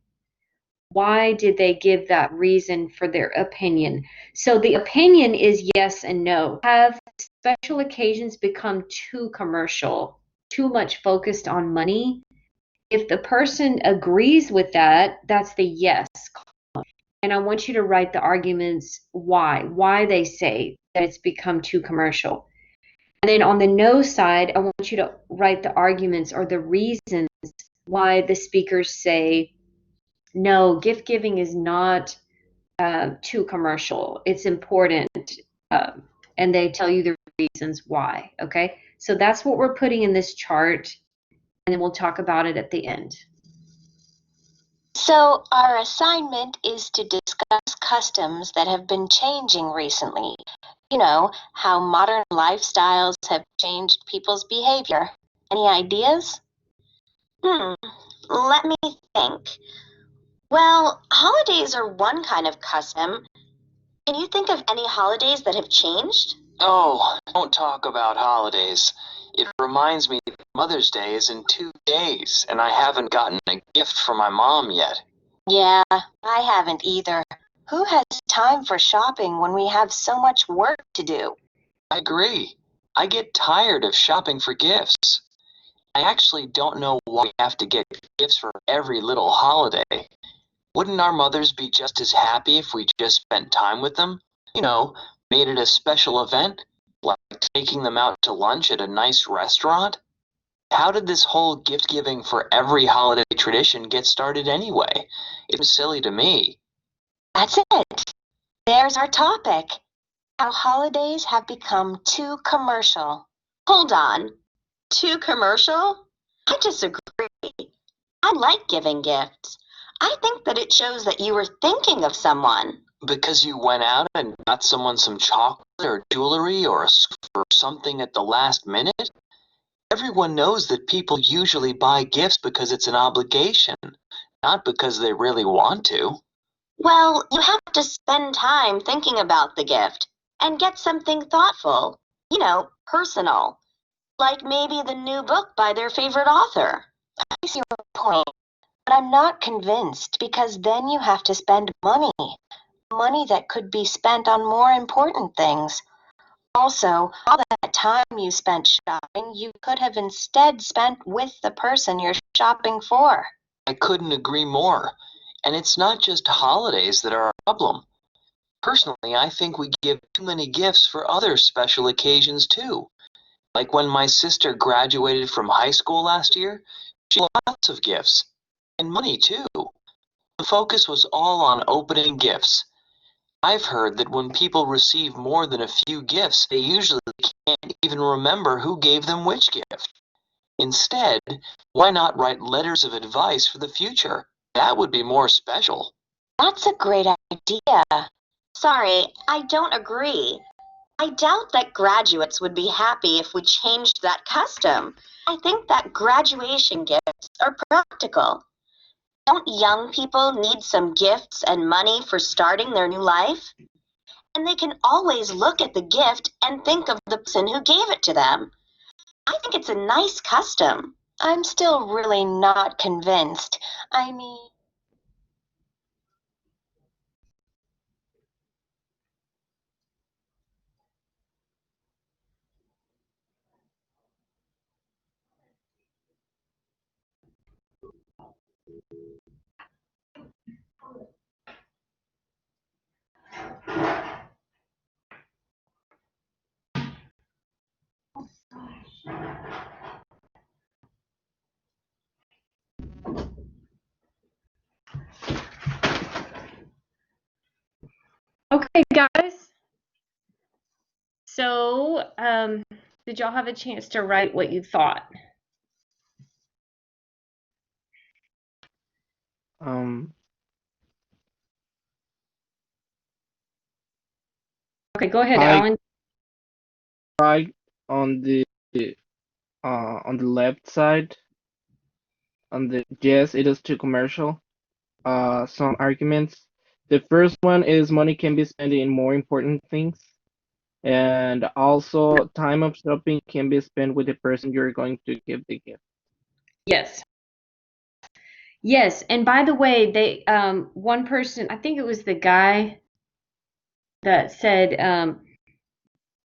Why did they give that reason for their opinion? So the opinion is yes and no. Have special occasions become too commercial, too much focused on money? If the person agrees with that, that's the yes. And I want you to write the arguments why they say that it's become too commercial. And then on the no side, I want you to write the arguments or the reasons why the speakers say, no, gift giving is not too commercial. It's important. And they tell you the reasons why. Okay. So that's what we're putting in this chart. And then we'll talk about it at the end. So, our assignment is to discuss customs that have been changing recently. You know, how modern lifestyles have changed people's behavior. Any ideas? Let me think. Well, holidays are one kind of custom. Can you think of any holidays that have changed? Oh, don't talk about holidays. It reminds me that Mother's Day is in 2 days, and I haven't gotten a gift for my mom yet. Yeah, I haven't either. Who has time for shopping when we have so much work to do? I agree. I get tired of shopping for gifts. I actually don't know why we have to get gifts for every little holiday. Wouldn't our mothers be just as happy if we just spent time with them? You know, made it a special event, like taking them out to lunch at a nice restaurant? How did this whole gift giving for every holiday tradition get started anyway? It was silly to me. That's it. There's our topic. How holidays have become too commercial. Hold on. Too commercial? I disagree. I like giving gifts. I think that it shows that you were thinking of someone. Because you went out and got someone some chocolate or jewelry or something at the last minute? Everyone knows that people usually buy gifts because it's an obligation, not because they really want to. Well, you have to spend time thinking about the gift and get something thoughtful, personal, like maybe the new book by their favorite author. I see your point, but I'm not convinced because then you have to spend money that could be spent on more important things. Also, all that time you spent shopping, you could have instead spent with the person you're shopping for. I couldn't agree more. And it's not just holidays that are a problem. Personally, I think we give too many gifts for other special occasions too. Like when my sister graduated from high school last year, she got lots of gifts. And money too. The focus was all on opening gifts. I've heard that when people receive more than a few gifts, they usually can't even remember who gave them which gift. Instead, why not write letters of advice for the future? That would be more special. That's a great idea. Sorry, I don't agree. I doubt that graduates would be happy if we changed that custom. I think that graduation gifts are practical. Don't young people need some gifts and money for starting their new life? And they can always look at the gift and think of the person who gave it to them. I think it's a nice custom. I'm still really not convinced. I mean, Okay, guys. So, did y'all have a chance to write what you thought? Okay, go ahead, I Alan. tried on the left side, on the yes, it is too commercial. Some arguments. The first one is money can be spent in more important things, and also time of shopping can be spent with the person you're going to give the gift. Yes. Yes, and by the way, they one person, I think it was the guy that said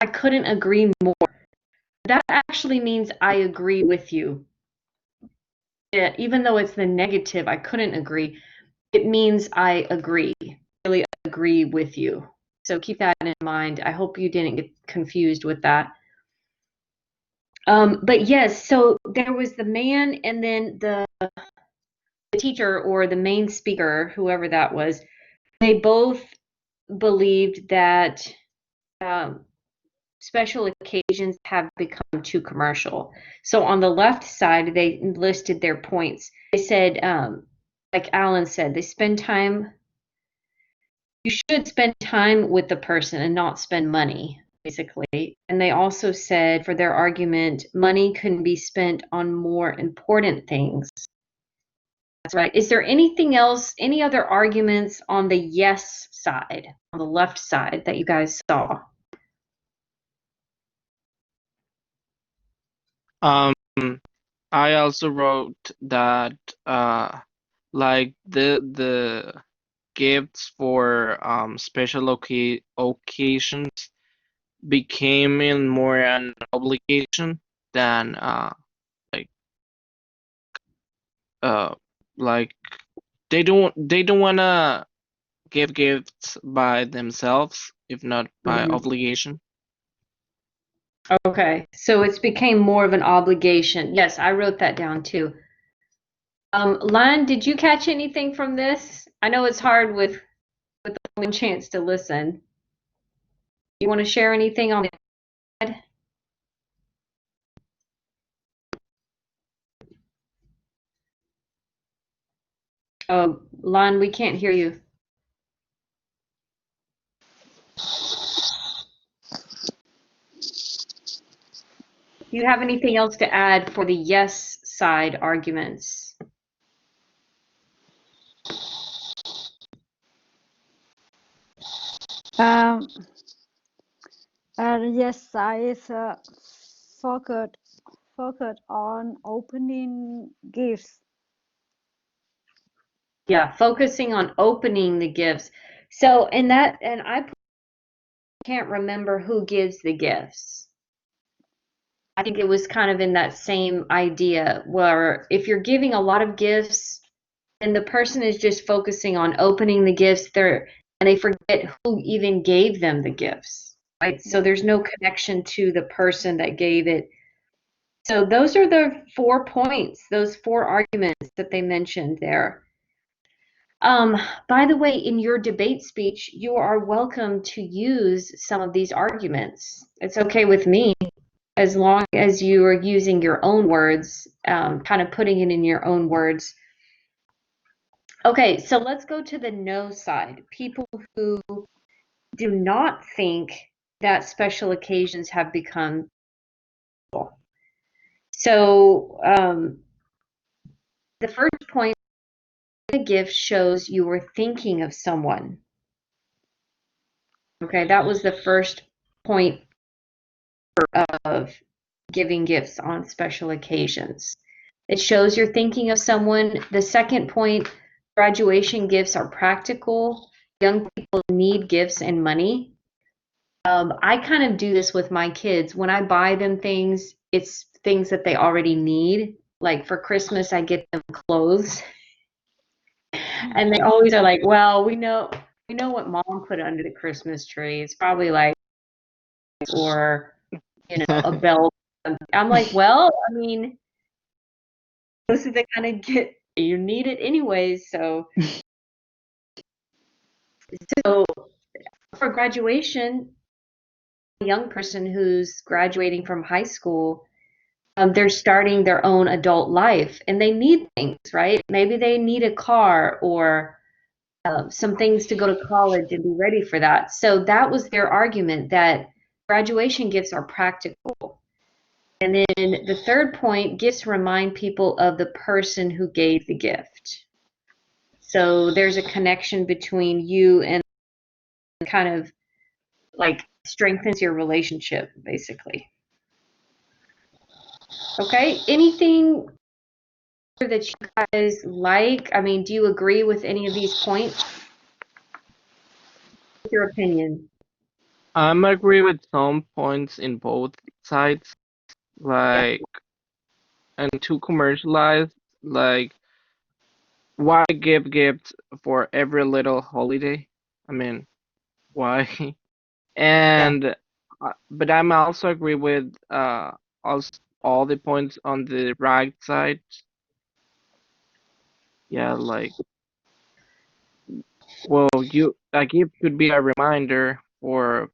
I couldn't agree more. That actually means I agree with you. Yeah, even though it's the negative, I couldn't agree. It means I agree. Really agree with you. So keep that in mind. I hope you didn't get confused with that. But yes, so there was the man and then the teacher or the main speaker, whoever that was. They both believed that special occasions have become too commercial. So on the left side, they listed their points. They said, like Alan said, you should spend time with the person and not spend money, basically. And they also said, for their argument, money can be spent on more important things. That's right. Is there anything else, any other arguments on the yes side, on the left side that you guys saw? I also wrote that like the gifts for special occasions became in more an obligation than like like they don't wanna give gifts by themselves if not by obligation. Okay, so it's became more of an obligation. Yes, I wrote that down too. Lan, did you catch anything from this? I know it's hard with only one chance to listen. You want to share anything on that? Oh, Lan, we can't hear you. Do you have anything else to add for the yes side arguments? Yes, I focused on opening gifts. Yeah, focusing on opening the gifts. So, and I can't remember who gives the gifts. I think it was kind of in that same idea where if you're giving a lot of gifts and the person is just focusing on opening the gifts and they forget who even gave them the gifts, right? So there's no connection to the person that gave it So those are the 4 points, those 4 arguments that they mentioned there. By the way, in your debate speech, you are welcome to use some of these arguments. It's okay with me, as long as you are using your own words, kind of putting it in your own words. Okay, so let's go to the no side. People who do not think that special occasions have become. So the first point, the gift shows you were thinking of someone. Okay, that was the first point of giving gifts on special occasions. It shows you're thinking of someone. The second point, graduation gifts are practical. Young people need gifts and money. I kind of do this with my kids. When I buy them things, it's things that they already need. Like for Christmas, I get them clothes. And they always are like, well, we know what mom put under the Christmas tree. It's probably like, or, a belt. I'm like, well, I mean, those are the kind of get you need it anyways. So for graduation, a young person who's graduating from high school, they're starting their own adult life and they need things, right? Maybe they need a car or some things to go to college and be ready for that. So that was their argument, that graduation gifts are practical. And then the third point, gifts remind people of the person who gave the gift. So there's a connection between you and kind of like strengthens your relationship, basically. Okay, anything that you guys like? I mean, do you agree with any of these points? What's your opinion? I'm agree with some points in both sides, like, and too commercialized, like, why give gifts for every little holiday? I mean, why? Yeah. And but I'm also agree with also all the points on the right side. Yeah, like, well, a gift could be a reminder for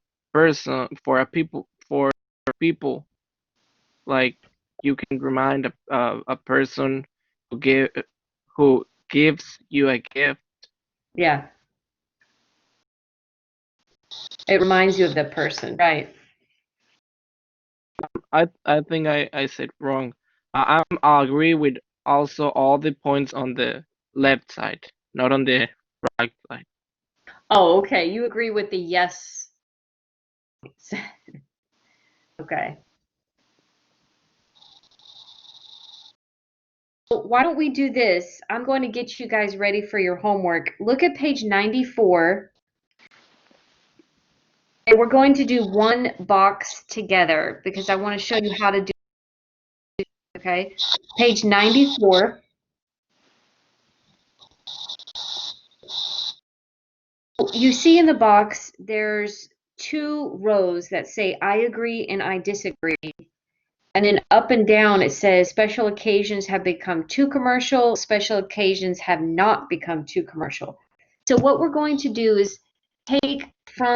people. Like, you can remind a person who gives you a gift. Yeah. It reminds you of the person, right? I think I said wrong. I agree with also all the points on the left side, not on the right side. Oh, okay. You agree with the yes. Okay. Why don't we do this? I'm going to get you guys ready for your homework. Look at page 94, and we're going to do one box together because I want to show you how to do it, okay? Page 94. You see in the box, there's 2 rows that say I agree and I disagree. And then up and down, it says special occasions have become too commercial, special occasions have not become too commercial. So what we're going to do is take from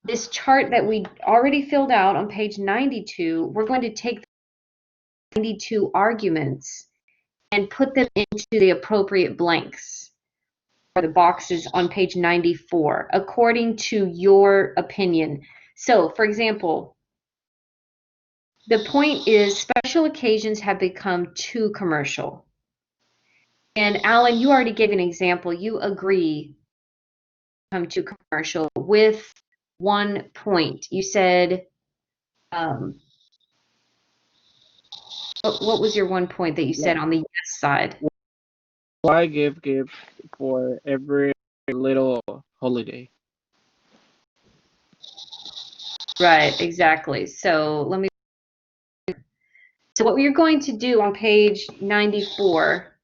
this chart that we already filled out on page 92, we're going to take the 92 arguments and put them into the appropriate blanks or the boxes on page 94 according to your opinion. So, for example, the point is special occasions have become too commercial. And Alan, you already gave an example. You agree become too commercial with 1 point. You said, what was your 1 point that you said Like, on the yes side? why give gifts for every little holiday? Right, exactly. So what we're going to do on page 94,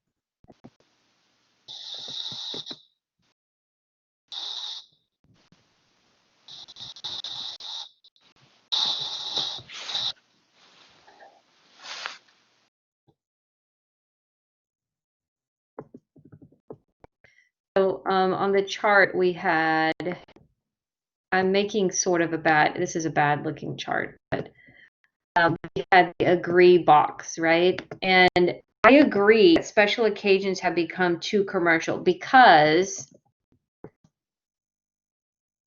on the chart we had, I'm making sort of this is a bad looking chart, but we had the agree box, right? And I agree that special occasions have become too commercial because,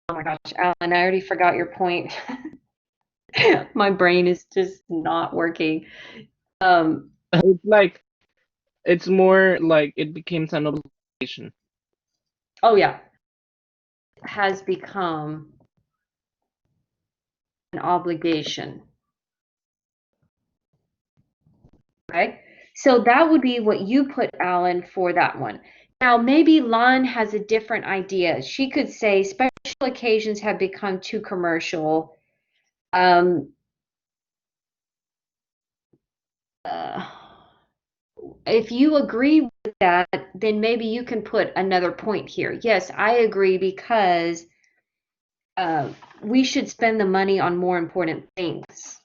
oh my gosh, Alan, I already forgot your point. My brain is just not working. It's more like it becomes an obligation. Oh yeah, has become an obligation. Okay, so that would be what you put, Alan, for that one. Now, maybe Lan has a different idea. She could say special occasions have become too commercial. If you agree with that, then maybe you can put another point here. Yes, I agree because we should spend the money on more important things,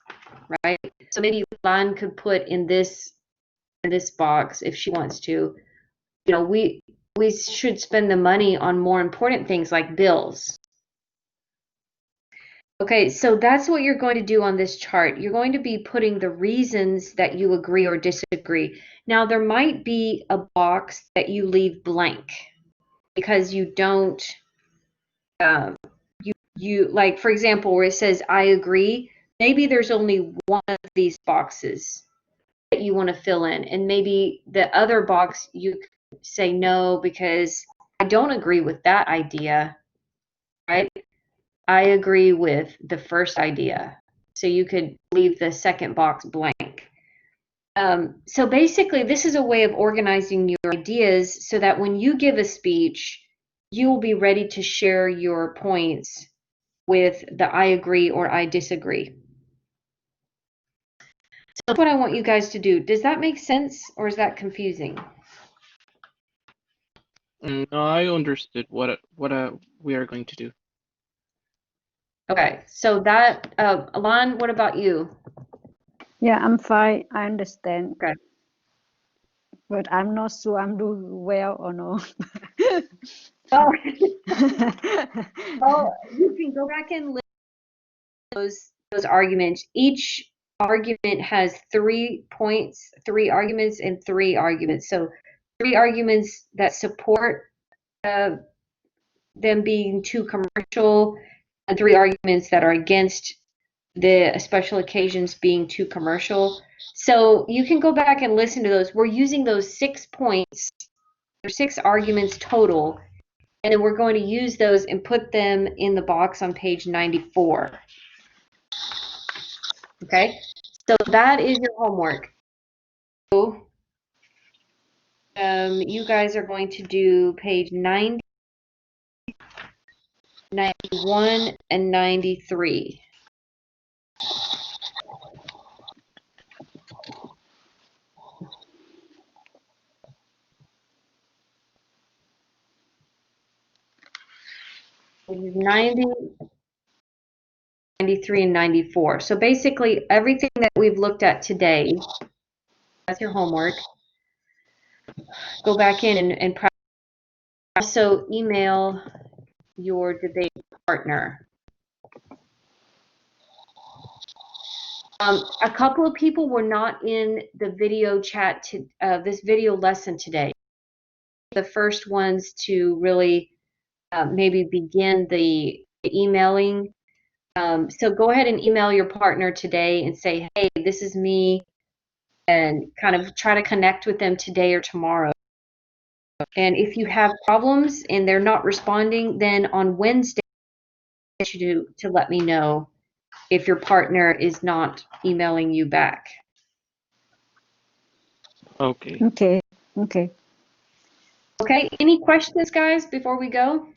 right? So maybe Lan could put in this box if she wants to. You know, we should spend the money on more important things like bills. Okay, so that's what you're going to do on this chart. You're going to be putting the reasons that you agree or disagree. Now, there might be a box that you leave blank because you don't, you like, for example, where it says, I agree, maybe there's only one of these boxes that you want to fill in. And maybe the other box you could say no because I don't agree with that idea, right? I agree with the first idea. So you could leave the second box blank. So basically, this is a way of organizing your ideas so that when you give a speech, you will be ready to share your points with the I agree or I disagree. So that's what I want you guys to do. Does that make sense or is that confusing? No, I understood what we are going to do. Okay, so that, Alon, what about you? Yeah, I'm fine. I understand. Okay. But I'm not sure I'm doing well or no. Oh, well, you can go back and listen to those arguments. Each argument has 3 points, 3 arguments, and 3 arguments. So 3 arguments that support them being too commercial, and 3 arguments that are against the special occasions being too commercial. So you can go back and listen to those. We're using those 6 points. There's 6 arguments total. And then we're going to use those and put them in the box on page 94. Okay, so that is your homework. So you guys are going to do page 90, 91, and 93. Pages 90, 93, and 94. So basically everything that we've looked at today, that's your homework. Go back in and also email your debate partner. A couple of people were not in the video chat to this video lesson today. The first ones to really maybe begin the emailing. So go ahead and email your partner today and say, hey, this is me, and kind of try to connect with them today or tomorrow. And if you have problems and they're not responding, then on Wednesday, I want you to let me know if your partner is not emailing you back. Okay. Okay. Okay. Okay, any questions, guys, before we go?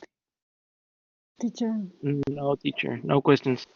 Teacher. No, teacher. No questions.